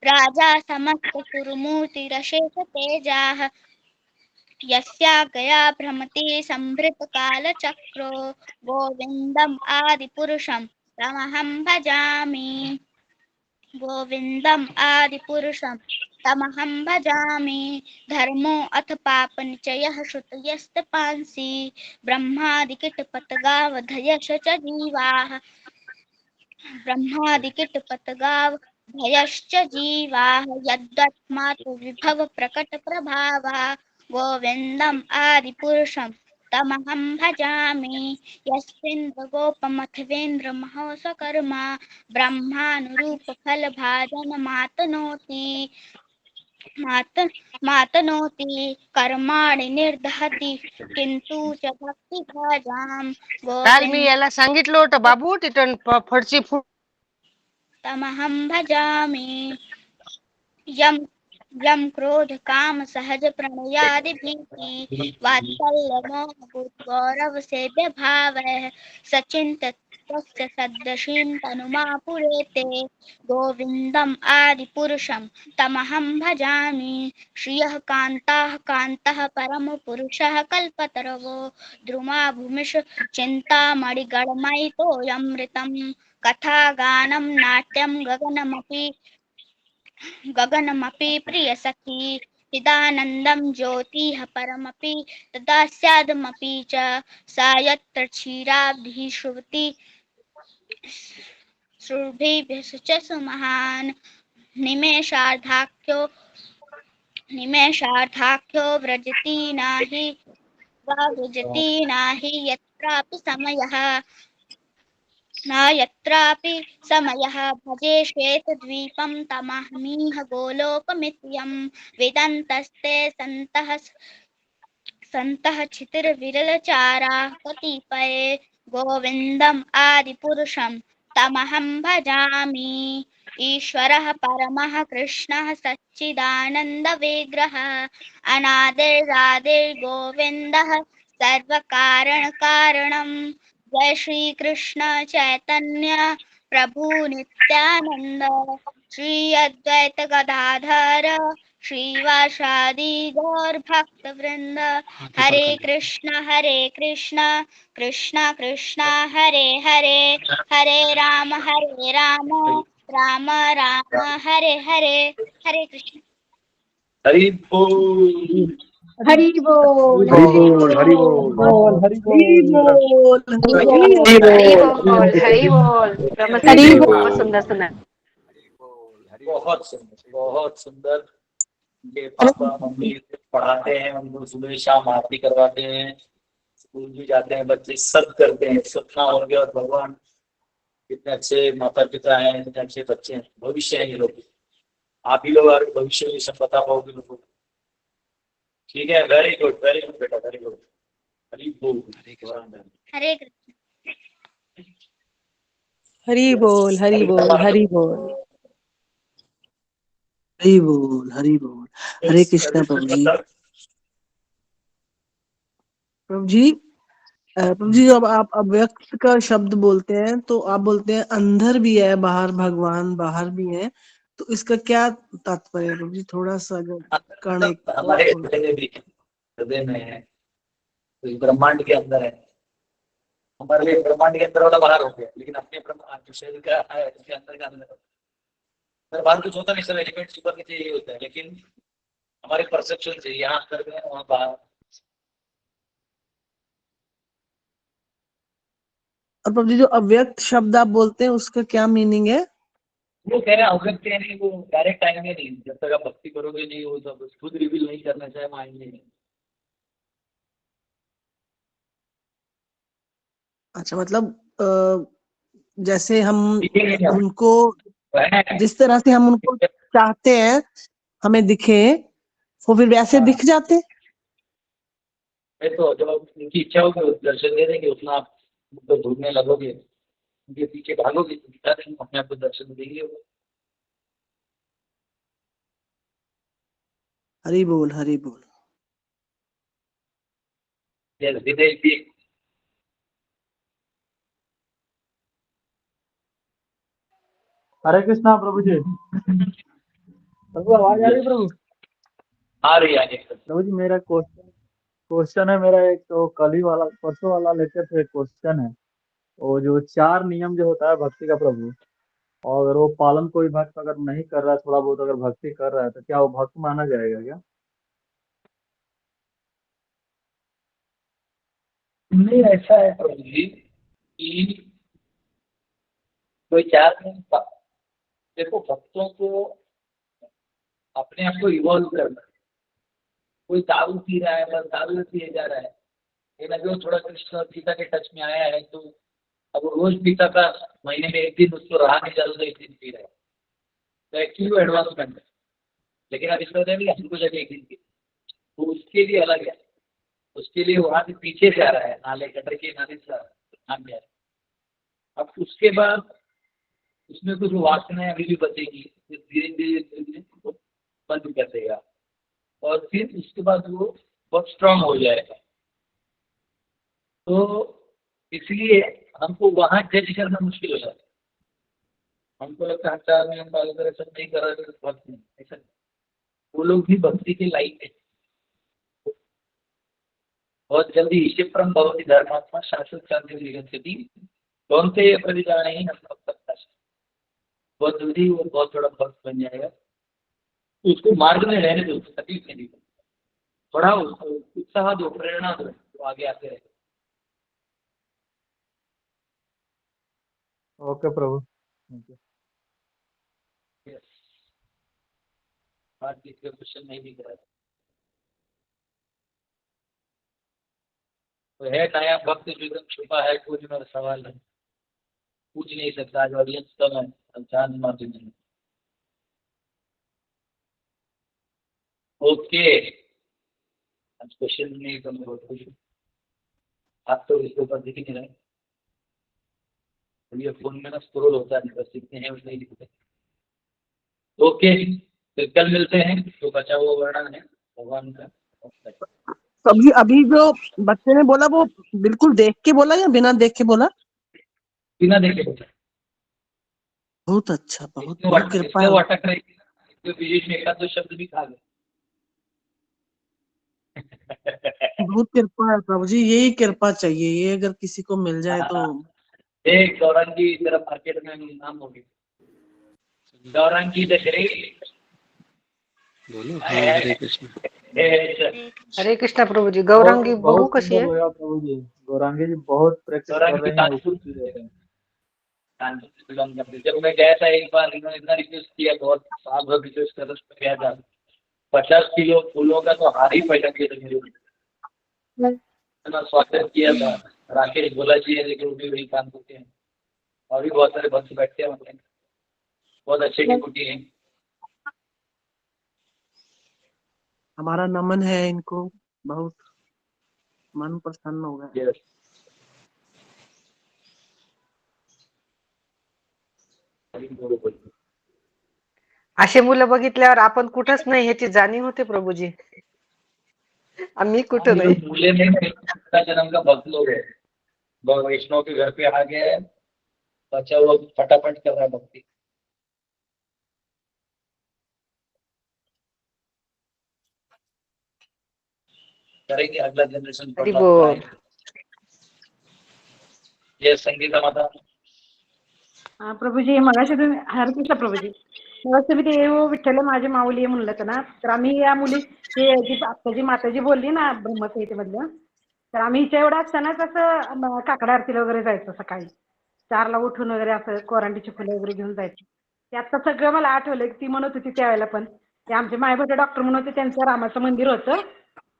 राजा समस्तसुरमूर्तिरशेष तेजाः यस्याज्ञया भ्रमति संभृतकालचक्रो गोविन्दम् आदिपुरुषं तमहं भजामि धर्मो अथ पापनिचयः श्रुतयस्तपांसि ब्रह्मादिकीटपतगावधयश च जीवाः यद्वत्मातु विभव प्रकट प्रभावा गोविन्दम् आदिपुरुषं तमहं भजामि यस्मिन्द्रगोपमथवेन्द्र महोसकर्मा ब्रह्मानुरूप फलभाजन मातनोति कर्माणि निर्दहति किंतु च भक्ती भाजाम काल मी याला सांगितलं होतं बाबू तिथं फडची फुट तमहं भजामि यम क्रोध काम सहज प्रणयादि भीति वात्सल्य मोह गौरव सेव्य भाव सचिंत सदृशीं तनुमा पुरेते गोविन्दम् आदिपुरुषं तमहं भजामि श्रियः कान्तः परमपुरुषः कल्पतरवो द्रुमा भूमिष चिन्तामणिगणमयितोऽयमृतं कथागानं नाट्यं गगनमपि प्रियसखी चिदानन्दं ज्योतिः परमपि तदा स्यादमपि च सा यत्र क्षीराब्धिः श्रुभिः च सुमहान् निमेषार्धाख्यो व्रजति नाही यत्रापि समयः भजे श्वेतद्वीपं तमहमीह गोलोकमित्यं वेदान्तस्ते सन्तः चितिर्विरलचाराः कतिपये गोविन्दम् आदिपुरुषं तमहं भजामि। ईश्वरः परमः कृष्णः सच्चिदानन्दविग्रहः अनादिरादिर्गोविन्दः सर्वकारणकारणं। जय श्री कृष्ण चैतन्य प्रभु नित्यानंद श्री अद्वैत गदाधर श्रीवासादि गौर भक्त वृंद। हरे कृष्ण कृष्ण कृष्ण हरे हरे, हरे राम राम राम हरे हरे। हरे कृष्ण। हरि बोल। हरि बोल हरि बोल हरि बोल हरि बोल हरि बोल ब्रह्म हरि जी बोल। बहुत सुंदर सुंदर। बहुत सुंदर। ये पापा मम्मी पढ़ाते हैं, उनको सुबह शाम आरती करवाते हैं, स्कूल भी जाते हैं, बच्चे सब करते हैं। सपना हो गया और भगवान कितने अच्छे माता पिता हैं, इतने अच्छे बच्चे हैं, भविष्य है ये लोग। आप ही लोग आगे भविष्य में सब बता पाओगे लोगों को। ठीक है, वेरी गुड बेटा, वेरी गुड। हरि बोल। हरे कृष्ण। हरि बोल हरि बोल हरि बोल हरि बोल हरि बोल। हरे कृष्णा प्रभु जी। प्रभु जी, प्रभु जी जब आप अव्यक्त का शब्द बोलते हैं तो आप बोलते हैं अंदर भी है बाहर, भगवान बाहर भी है, तो इसका क्या तात्पर्य है प्रभु जी? थोड़ा सा अगर कर्ण हमारे हृदय भी हृदय में है, तो इस ब्रह्मांड के अंदर है। हमारे लिए ब्रह्मांड के अंदर वाला बाहर हो गया, लेकिन अपने ब्रह्मांड जो शरीर का है उसके अंदर का अंदर है। बाहर कुछ होता नहीं, सब एलिमेंट ऊपर नीचे यही होता है, लेकिन हमारे परसेप्शन से यहाँ अंदर में है, वहाँ बाहर। और प्रभु जी जो अव्यक्त शब्द आप बोलते हैं उसका क्या मीनिंग है? वो कह रहे हैं अव्यक्त है नहीं, वो डायरेक्ट आएंगे नहीं, जब तक आप भक्ति करोगे नहीं, वो सब खुद रिवील नहीं करना चाहे, वो आएंगे नहीं। अच्छा, मतलब जैसे हम उनको है। जिस तरह से हम उनको चाहते हैं हमें दिखे, वो फिर वैसे दिख जाते। तो जब उनकी इच्छा होगी वो दर्शन दे देंगे, उतना आप उनको ढूंढने लगोगे, उनके पीछे भागोगे तो दिखा देंगे, अपने आप को दर्शन देंगे वो। हरि बोल हरि बोल। विदेश भी हरे कृष्णा प्रभु जी। प्रभु आवाज आ रही है प्रभु? आ रही है। प्रभु जी मेरा क्वेश्चन है, मेरा एक तो कल ही वाला परसों वाला लेक्चर से एक क्वेश्चन है। वो जो 4 नियम जो होता है भक्ति का प्रभु, और अगर वो पालन कोई भक्त अगर नहीं कर रहा है, थोड़ा बहुत अगर भक्ति कर रहा है, तो क्या वो भक्त माना जाएगा क्या? नहीं, ऐसा है प्रभु जी कि कोई चार नहीं था। देखो, भक्तों को अपने आप को इवॉल्व करना है। कोई दारू पी रहा है, बस दारू पिए जा रहा है, लेकिन अभी वो थोड़ा कृष्ण और गीता के टच में आया है, तो अब वो रोज पीता था, महीने में एक दिन उसको रहा नहीं जाता, एक दिन पी रहा है, तो एक्चुअली वो एडवांसमेंट है। लेकिन अब इसका मतलब हमको जब एक दिन पी, तो उसके लिए अलग है, उसके लिए वहां से पीछे जा रहा है, नाले कटर के नाले से नाम गया है। अब उसके बाद उसमें कुछ वासनाएं अभी भी बचेगी, धीरे धीरे वो बंद कर देगा, और फिर उसके बाद वो बहुत स्ट्रांग हो जाएगा। तो इसलिए हमको वहां जज करना मुश्किल हो जाता है। हमको लगता है 4 नियम पालन करे सब नहीं कर रहे तो भक्त नहीं, ऐसा नहीं। वो लोग भी भक्ति के लायक है। बहुत जल्दी क्षिप्रम भवति धर्मात्मा शाश्वत शांति निगच्छति कौनते प्रतिदान ही हम सकता है। बहुत जल्दी वो बहुत बड़ा भक्त बन जाएगा। तो उसको मार्ग में रहने दो, तकलीफ नहीं दी, थोड़ा उत्साह दो, प्रेरणा दो, तो आगे आते रहे। Okay Prabhu, thank you. बात किसी का क्वेश्चन नहीं दिख रहा है, तो है नया भक्त जो एकदम छुपा है, कुछ मेरा सवाल है, पूछ नहीं सकता। आज ऑडियंस कम है, अब चांद मारते नहीं। ओके, आज क्वेश्चन नहीं तो मैं बहुत खुश हूँ। आप तो इसके ऊपर दिख ही नहीं रहे। तो ये फोन में ना स्क्रॉल होता है, बस इतने हैं उतने ही दिखते हैं। ओके, फिर कल मिलते हैं। तो बचा हुआ वर्णन है भगवान का। प्रभु जी अभी जो बच्चे ने बोला वो बिल्कुल देख के बोला या बिना देख के बोला? बिना देखे बोला। बहुत अच्छा, बहुत इसमें बहुत कृपा है। वो अटक रही थी, इसके बीच में एक आध दो शब्द भी खा गए। बहुत कृपा है प्रभु जी, यही कृपा चाहिए, ये अगर किसी को मिल जाए तो। एक गौरंगी तरफ मार्केट में नाम होगी, गौरंगी द ग्रेट। बोलो हरे कृष्ण। हरे कृष्णा प्रभु जी। गौरांगी बहू बहुत कशी सुंदर आहे? होया प्रभु जी। गौरांगी जी बहुत प्रैक्टिस कर गौरांगी रहे हैं, कानपुर ऊपर भी रह रहे हैं। जब मैं गया था एक बार, इन्होंने इतना रिक्वेस्ट किया, बहुत साल भर रिक्वेस्ट कर गया था। 50 किलो फूलों का तो हार ही पैसा किया था मेरे ऊपर। इतना स्वागत किया था। राकेश बोला जी है, लेकिन वो भी वही काम करते हैं। और भी बहुत सारे भक्त बैठते हैं, मतलब बहुत अच्छे की कुटी है। हमारा नमन है इनको, बहुत मन प्रसन्न हो गया। Yes. असे मुलं बघितल्यावर आपण कुठंच नाही ह्याची जाणीव होते प्रभुजी। आम्ही कुठं हम नाही। लोग भूले नहीं, पिता जन्म का भक्त लोग है। वैष्णव के घर पे आ गए, बच्चा वो फटाफट कर रहा है भक्ति। करेंगे अगला जनरेशन हरि बोल। ये संगीता माता। प्रभूजी मगाशी तुम्ही हरकृष्ण प्रभूजी मगाशी तुम्ही ते "ओ विठ्ठल माझी माऊली" म्हणलं होतं ना, तर आम्ही या मुली ते जी आत्ताची माताजी बोलली ना ब्रह्मसंहितेमधलं, तर आम्ही हिच्या एवढं असतानाच असं काकड आरतीला वगैरे जायचो सकाळी 4ला उठून वगैरे असं कोरांटीची फुलं वगैरे घेऊन जायचो. ते आता सगळं मला आठवलं की ती म्हणत होती त्यावेळेला पण ते आमचे मायभट्ट डॉक्टर म्हणत होते, त्यांचं रामाचं मंदिर होतं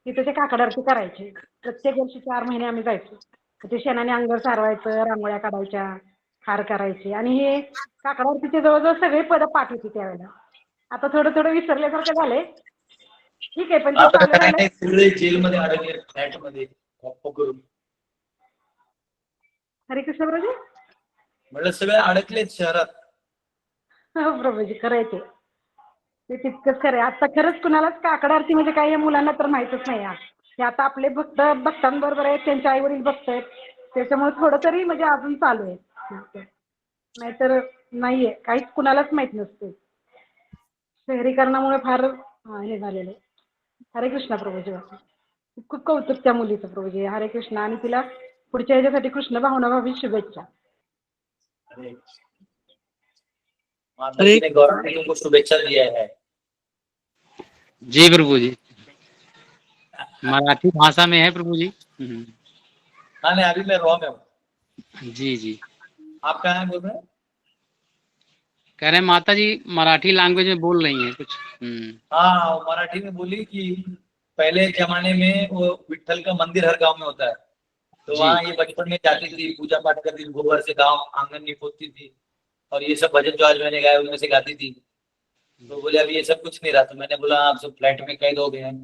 तिथे ते काकड आरती करायचे. प्रत्येक वर्षी 4 महिने आम्ही जायचो. ते शेणाने अंगावर सारवायचं, रांगोळ्या काढायच्या, हार करायचे आणि हे काकड आरतीचे जवळजवळ सगळे पद पाठ होती त्यावेळेला. आता थोडं थोडं विसरल्यासारखं झालंय. ठीक आहे, पण ते आता चालू काय राहिलं. नाही, सगळे जेलमध्ये अडकले, फ्लॅटमध्ये गप्प करून. हरे कृष्ण प्रभूजी. म्हणलं सगळे अडकलेत शहरात. हो प्रभूजी, खरं आहे ते. ते तितकंच खरं आहे. आता खरंच कुणालाच काकड आरती म्हणजे काय हे मुलांना तर माहीतच नाही. हे आता आपले भक्तांबरोबर आहेत, त्यांचे आई वडील भक्त आहेत, त्याच्यामुळे थोडं तरी म्हणजे अजून चालू आहे. नाहीतर नाहीये, काहीच कुणालाच माहित नसते. शहरीकरणामुळे फार हे झालेलं आहे. हरे कृष्ण प्रभूजी. खूप कौतुक त्या मुलीचं प्रभूजी. हरे कृष्ण. आणि तिला पुढच्या ह्याच्यासाठी कृष्ण भावनाभावी शुभेच्छा. अरे, माता जी ने गौरव को शुभेच्छा दिया है। जी प्रभु जी, मराठी भाषा में है प्रभु जी। हाँ नहीं, अभी मैं रॉ में हूँ। जी जी, आप कहाँ हैं बोल रहे हैं? कह रहे हैं माता जी मराठी लैंग्वेज में बोल रही हैं कुछ। हाँ, वो मराठी में बोली कि पहले जमाने में वो विठ्ठल का मंदिर हर गांव में होता है, तो जी। वहाँ ये बचपन में जाती थी, पूजा पाठ करती थी, गोबर से गांव आंगन निपोती थी और ये सब भजन जो आज मैंने गाया उनमें से गाती थी। तो बोले अभी ये सब कुछ नहीं रहा। तो मैंने बोला आप सब फ्लैट में कैद हो गए हैं,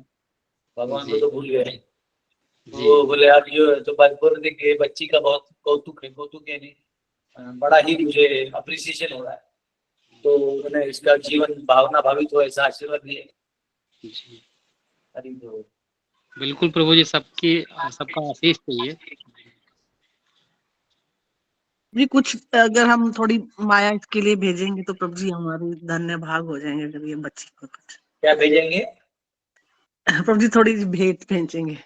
भगवान को जी। तो भूल गए। जी। तो बोले अब जो तो बोल रहे कि बच्ची का बहुत कौतुक है नहीं, बड़ा ही मुझे अप्रिसिएशन हो रहा है। तो उन्होंने इसका जीवन भावना भावित हो ऐसा आशीर्वाद दिए। जी हरि बोल। बिल्कुल प्रभु जी, सबका आशीष चाहिए। जी कुछ अगर हम थोड़ी माया इसके लिए भेजेंगे तो प्रभु जी हमारे धन्य भाग हो जाएंगे। अगर ये बच्ची को कुछ क्या भेजेंगे? प्रभु जी थोड़ी भेंट भेजेंगे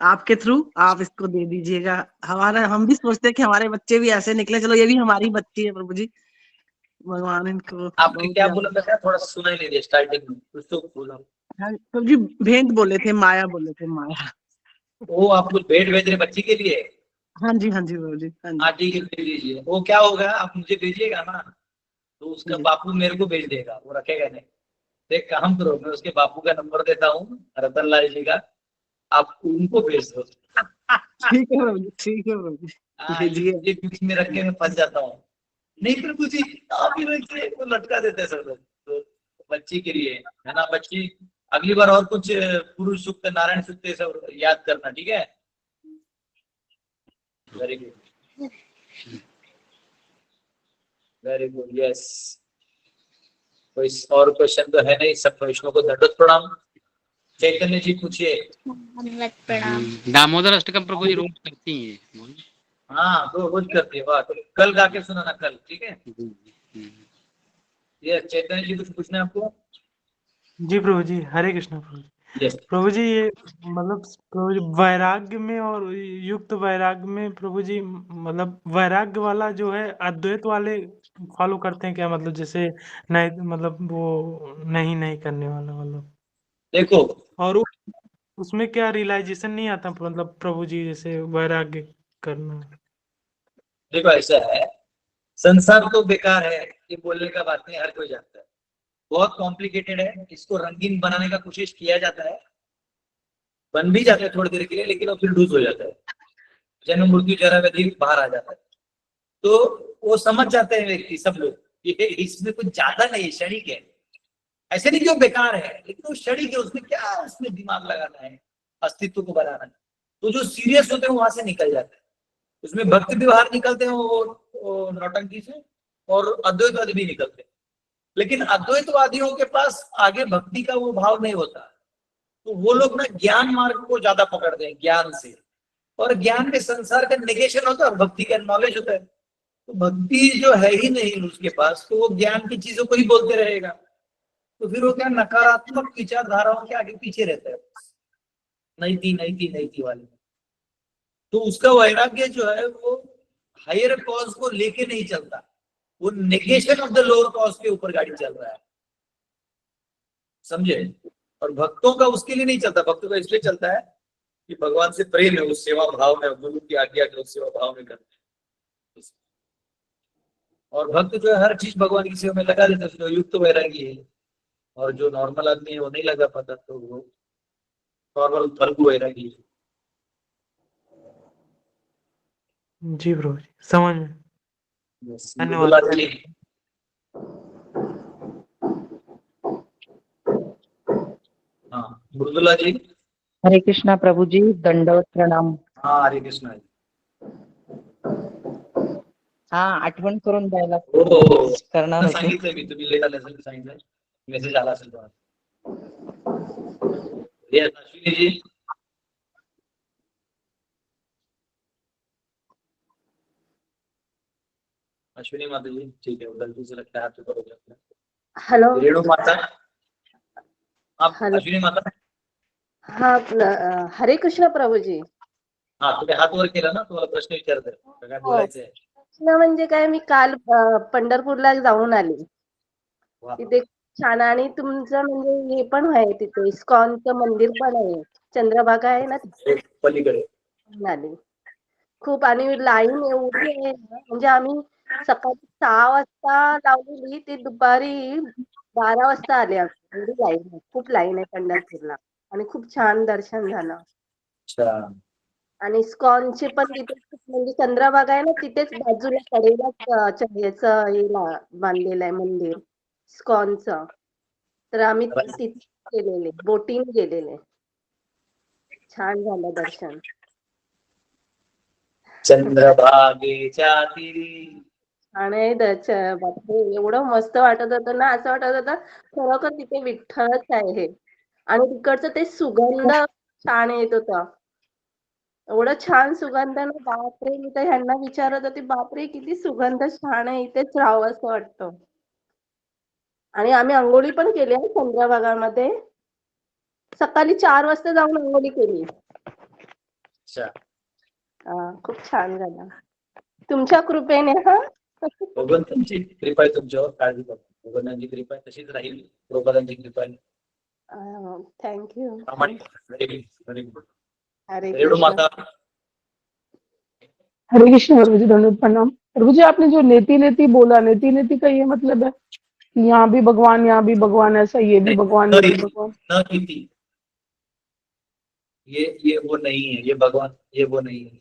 आपके थ्रू, आप इसको दे दीजिएगा। हम भी सोचते हैं कि हमारे बच्चे भी ऐसे निकले, चलो ये भी हमारी बच्ची है प्रभु जी। भगवान इनको आपने बहुत क्या ज्यादा। बोला था? थोड़ा सुनाई नहीं दिया स्टार्टिंग में, कुछ तो बोला। हाँ, प्रभु जी भेंट बोले थे, माया बोले थे, माया। वो आप कुछ भेंट भेज रहे बच्ची के लिए? हाँ जी प्रभु जी, हाँ जी। हाँ ठीक है, भेज दीजिए। वो क्या होगा, आप मुझे भेजिएगा ना तो उसका जी। बापू मेरे को भेज देगा, वो रखेगा नहीं। तो एक काम करो, मैं उसके बापू का नंबर देता हूँ, रतन लाल जी का, आप उनको भेज दो। ठीक है प्रभु जी, ठीक है प्रभु जी, भेजिए। ये बीच में रख के मैं फंस जाता हूँ। नहीं प्रभु जी, आप ही रखिए, वो लटका देते हैं सब लोग। तो बच्ची के लिए है ना, बच्ची अगली बार और कुछ पुरुष सूक्त, नारायण सूक्त ये सब याद करना, ठीक है? Very good, very good, yes. कोई और क्वेश्चन तो है नहीं, सब वैष्णव को दंडवत प्रणाम। चैतन्य जी पूछिए। धन्यवाद प्रणाम। दामोदर अष्टकम प्रभु जी रोज करती हैं। हाँ तो रोज करती है, वाह। तो कल गा के सुनाना कल, ठीक है? ये चैतन्य जी कुछ पूछना है आपको? जी प्रभु जी, हरे कृष्णा प्रभु जी। यस। प्रभु जी ये मतलब प्रभु जी वैराग्य में और युक्त वैराग्य में प्रभु जी मतलब वैराग्य वाला जो है अद्वैत वाले फॉलो करते हैं क्या? मतलब जैसे नहीं मतलब वो नहीं करने वाला मतलब देखो, और उसमें क्या रियलाइजेशन नहीं आता मतलब प्रभु जी जैसे वैराग्य करना? देखो ऐसा है, संसार तो बेकार है, ये बोलने का बात नहीं, हर कोई जानता है। बहुत कॉम्प्लिकेटेड है, इसको रंगीन बनाने का कोशिश किया जाता है, बन भी जाता है थोड़ी देर के लिए, लेकिन वो फिर लूज हो जाता है, जन्म मृत्यु जरा व्याधि बाहर आ जाता है। तो वो समझ जाते हैं व्यक्ति, सब लोग, ये इसमें कुछ ज्यादा नहीं है, क्षणिक है। ऐसे नहीं कि वो बेकार है, लेकिन वो क्षणिक है, उसमें क्या उसमें दिमाग लगाना है, अस्तित्व को बनाना है। तो जो सीरियस होते हैं वहां से निकल जाते हैं, उसमें भक्त भी बाहर निकलते हैं वो नौटंकी से, और अद्वैतवादी भी निकलते हैं। लेकिन अद्वैतवादियों के पास आगे भक्ति का वो भाव नहीं होता, तो वो लोग ना ज्ञान मार्ग को ज्यादा पकड़ते हैं, ज्ञान से। और ज्ञान में संसार का नेगेशन होता है और भक्ति का नॉलेज होता है। तो भक्ति जो है ही नहीं उसके पास, तो वो ज्ञान की चीजों को ही बोलते रहेगा। तो फिर वो क्या नकारात्मक विचारधाराओं के आगे पीछे रहता है, नहीं थी वाली। तो उसका वैराग्य जो है वो हायर कॉज को लेके नहीं चलता, वो negation of the lower cause के ऊपर गाड़ी चल रहा है, समझे? और भक्तों का उसके लिए नहीं चलता, भक्तों का इसलिए चलता है कि भगवान से प्रेम है, उस सेवा भाव में, गुरु की आज्ञा के उस सेवा भाव में करते हैं। और भक्त जो है हर चीज भगवान की सेवा में लगा देता है, जो युक्त वैरागी है। और जो नॉर्मल आदमी है वो नहीं लगा पाता, तो वो नॉर्मल फल्गु वैरागी है। जी प्रभु जी, समझ में। धन्यवाद। मृदुला जी। हाँ मृदुला जी। हरे कृष्णा प्रभु जी, दंडवत प्रणाम। हाँ हरे कृष्णा जी। हा, आठवण करून द्यायला हो करणार होते. सांगितलंय मी, तुम्ही लेट आले असेल सांगितलंय, मेसेज आला असेल तुम्हाला. Yes, अश्विनी जी. अश्विनी माता जी, ठीक है, गलती से लगता है आपके ऊपर हो जाता है. हेलो रेणु माता, आप हेलो अश्विनी माता. हा हरे कृष्ण प्रभू जी. हा तुम्ही हात वर केला ना, तुम्हाला प्रश्न विचारते, काय बोलायचं आहे? प्रश्न म्हणजे काय, मी काल पंढरपूरला जाऊन आली. वा. तिथे छान, आणि तुमचं म्हणजे हे पण आहे तिथे, इस्कॉनचं मंदिर पण आहे, चंद्रभागा आहे ना तिथे पलीकडे. आली खूप, आणि लाईन एवढी आहे ना, म्हणजे आम्ही सकाळी 6 वाजता लावलेली, ती दुपारी 12 वाजता आले. एवढी लाईन आहे, खूप लाईन आहे पंढरपूरला, आणि खूप छान दर्शन झालं. अच्छा. आणि स्कॉनचे पण तिथे म्हणजे चंद्रभागा आहे ना, तिथेच बाजूला कडेलाच याचं हे बांधलेलं आहे मंदिर स्कॉनचं. तर आम्ही तिथे गेलेले, बोटिंग गेलेले, छान झालं दर्शन. चंद्रभागेच्या तीरी. आणि बापरे, एवढं मस्त वाटत होतं ना, असं वाटत होतं खरोखर तिथे विठ्ठलच आहे हे. आणि तिकडचं ते सुगंध छान येत होता, एवढं छान सुगंध ना, बापरे. मी तर ह्यांना विचारत होते, बापरे किती सुगंध छान आहे, इथेच राहावं असं वाटतं. आणि आम्ही अंघोळी पण केली आहे चंद्रभागामध्ये, सकाळी 4 वाजता जाऊन अंघोळी केली. खूप छान झालं तुमच्या कृपेने. हा भगवंतांची कृपा आहे तुमच्यावर, काळजी करू. भगवंतांची कृपा आहे तशीच राहील, प्रभुपादांची कृपा आहे. Thank you. Very good. Hare Renu Krishna. माता. हरे कृष्ण प्रभु जी, धन्यवाद प्रणाम प्रभु जी। आपने जो नेति नेति बोला, नेति नेति का ये मतलब है कि यहाँ भी भगवान, यहाँ भी भगवान, ऐसा ये भी भगवान, ये भी भगवान? न इति, ये वो नहीं है, ये भगवान, ये वो नहीं है,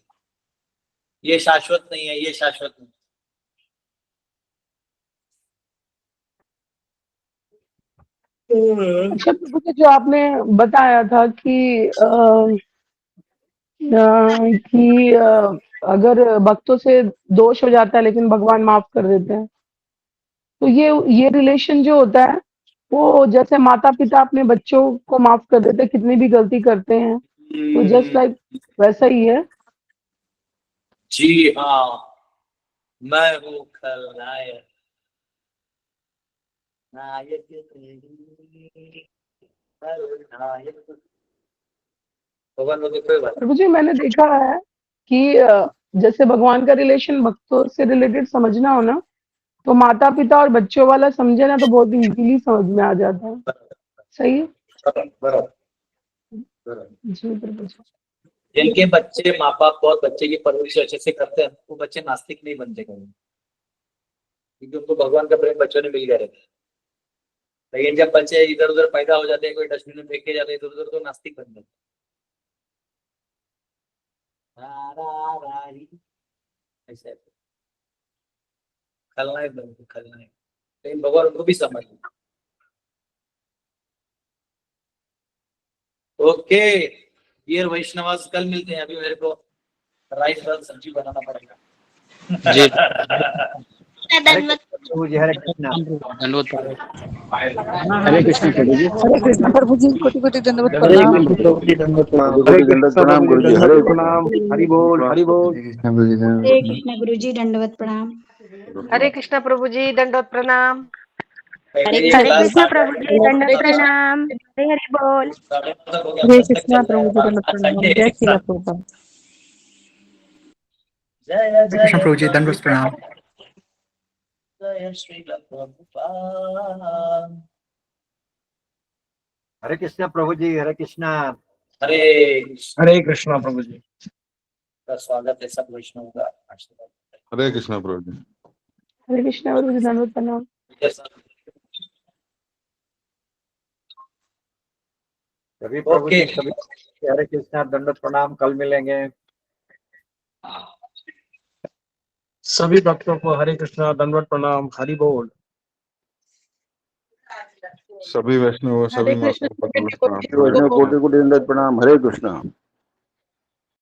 ये शाश्वत नहीं है, ये शाश्वत नहीं. अच्छा प्रभु जी, जो आपने बताया था कि अगर भक्तों से दोष हो जाता है लेकिन भगवान माफ कर देते हैं, तो ये रिलेशन जो होता है वो जैसे माता पिता अपने बच्चों को माफ कर देते हैं कितनी भी गलती करते हैं, तो जस्ट लाइक वैसा ही है। जी हाँ, मैं हूँ खलनायक, नायक तेरी, खलनायक। भगवान बोलते कोई बात प्रभु जी मैंने देखा है कि जैसे भगवान का रिलेशन भक्तों से रिलेटेड समझना हो ना, तो माता पिता और बच्चों वाला समझे ना तो बहुत इजीली समझ में आ जाता है। सही है नहीं। बराबर बराबर। जी प्रभु जी। जिनके बच्चे माँ बाप बहुत बच्चे की परवरिश अच्छे से करते हैं, वो बच्चे नास्तिक नहीं बनते कभी, क्योंकि उनको भगवान का प्रेम बच्चों ने मिल गया रहता है। लेकिन जब बच्चे इधर उधर पैदा हो जाते हैं, कोई डस्टबिन में फेंक के जाते हैं इधर उधर, तो नास्तिक बन जाते हैं। ऐसे खलनायक बनते, खलनायक। लेकिन भगवान उनको भी समझ। ओके डियर वैष्णवास, कल मिलते हैं। अभी मेरे को राइस दाल सब्जी बनाना पड़ेगा। जी प्रभु जी हरे कृष्णा। दंडवत हरे कृष्ण प्रभु जी। हरे कृष्ण प्रभु जी, कोटि कोटि दंडवत हरे प्रणाम। कृष्ण प्रभु जी दंडवत प्रणाम। कोटि दंडवत प्रणाम गुरु जी। हरे प्रणाम। हरि बोल हरि बोल। हरे कृष्ण गुरु जी दंडवत प्रणाम। हरे कृष्ण प्रभु जी दंडवत प्रणाम। हरे कृष्ण प्रभु जी दंडवत प्रणाम। हरे हरि बोल। हरे कृष्णा प्रभु जी दंडवत प्रणाम। जय श्री प्रभुपाद। जय कृष्ण जय प्रभु जी दंडवत प्रणाम। जय श्री प्रभुपाद। हरे कृष्ण प्रभु जी हरे कृष्णा। हरे हरे कृष्णा प्रभु जी। का स्वागत है सब वैष्णव का आशीर्वाद। हरे कृष्णा प्रभु जी। हरे कृष्ण प्रभु जी दंडवत प्रणाम। सभी प्रभु ओके जी सभी हरे कृष्णा दंडवत प्रणाम। कल मिलेंगे। सभी भक्तों को हरे कृष्णा दंडवत प्रणाम। हरि बोल। सभी वैष्णव, सभी हरे कृष्ण माताओं को कोटि नमस्कार। कोटि हरे वैष्णव कृष्णा। कोटि कोटि दंडवत प्रणाम। हरे कृष्णा।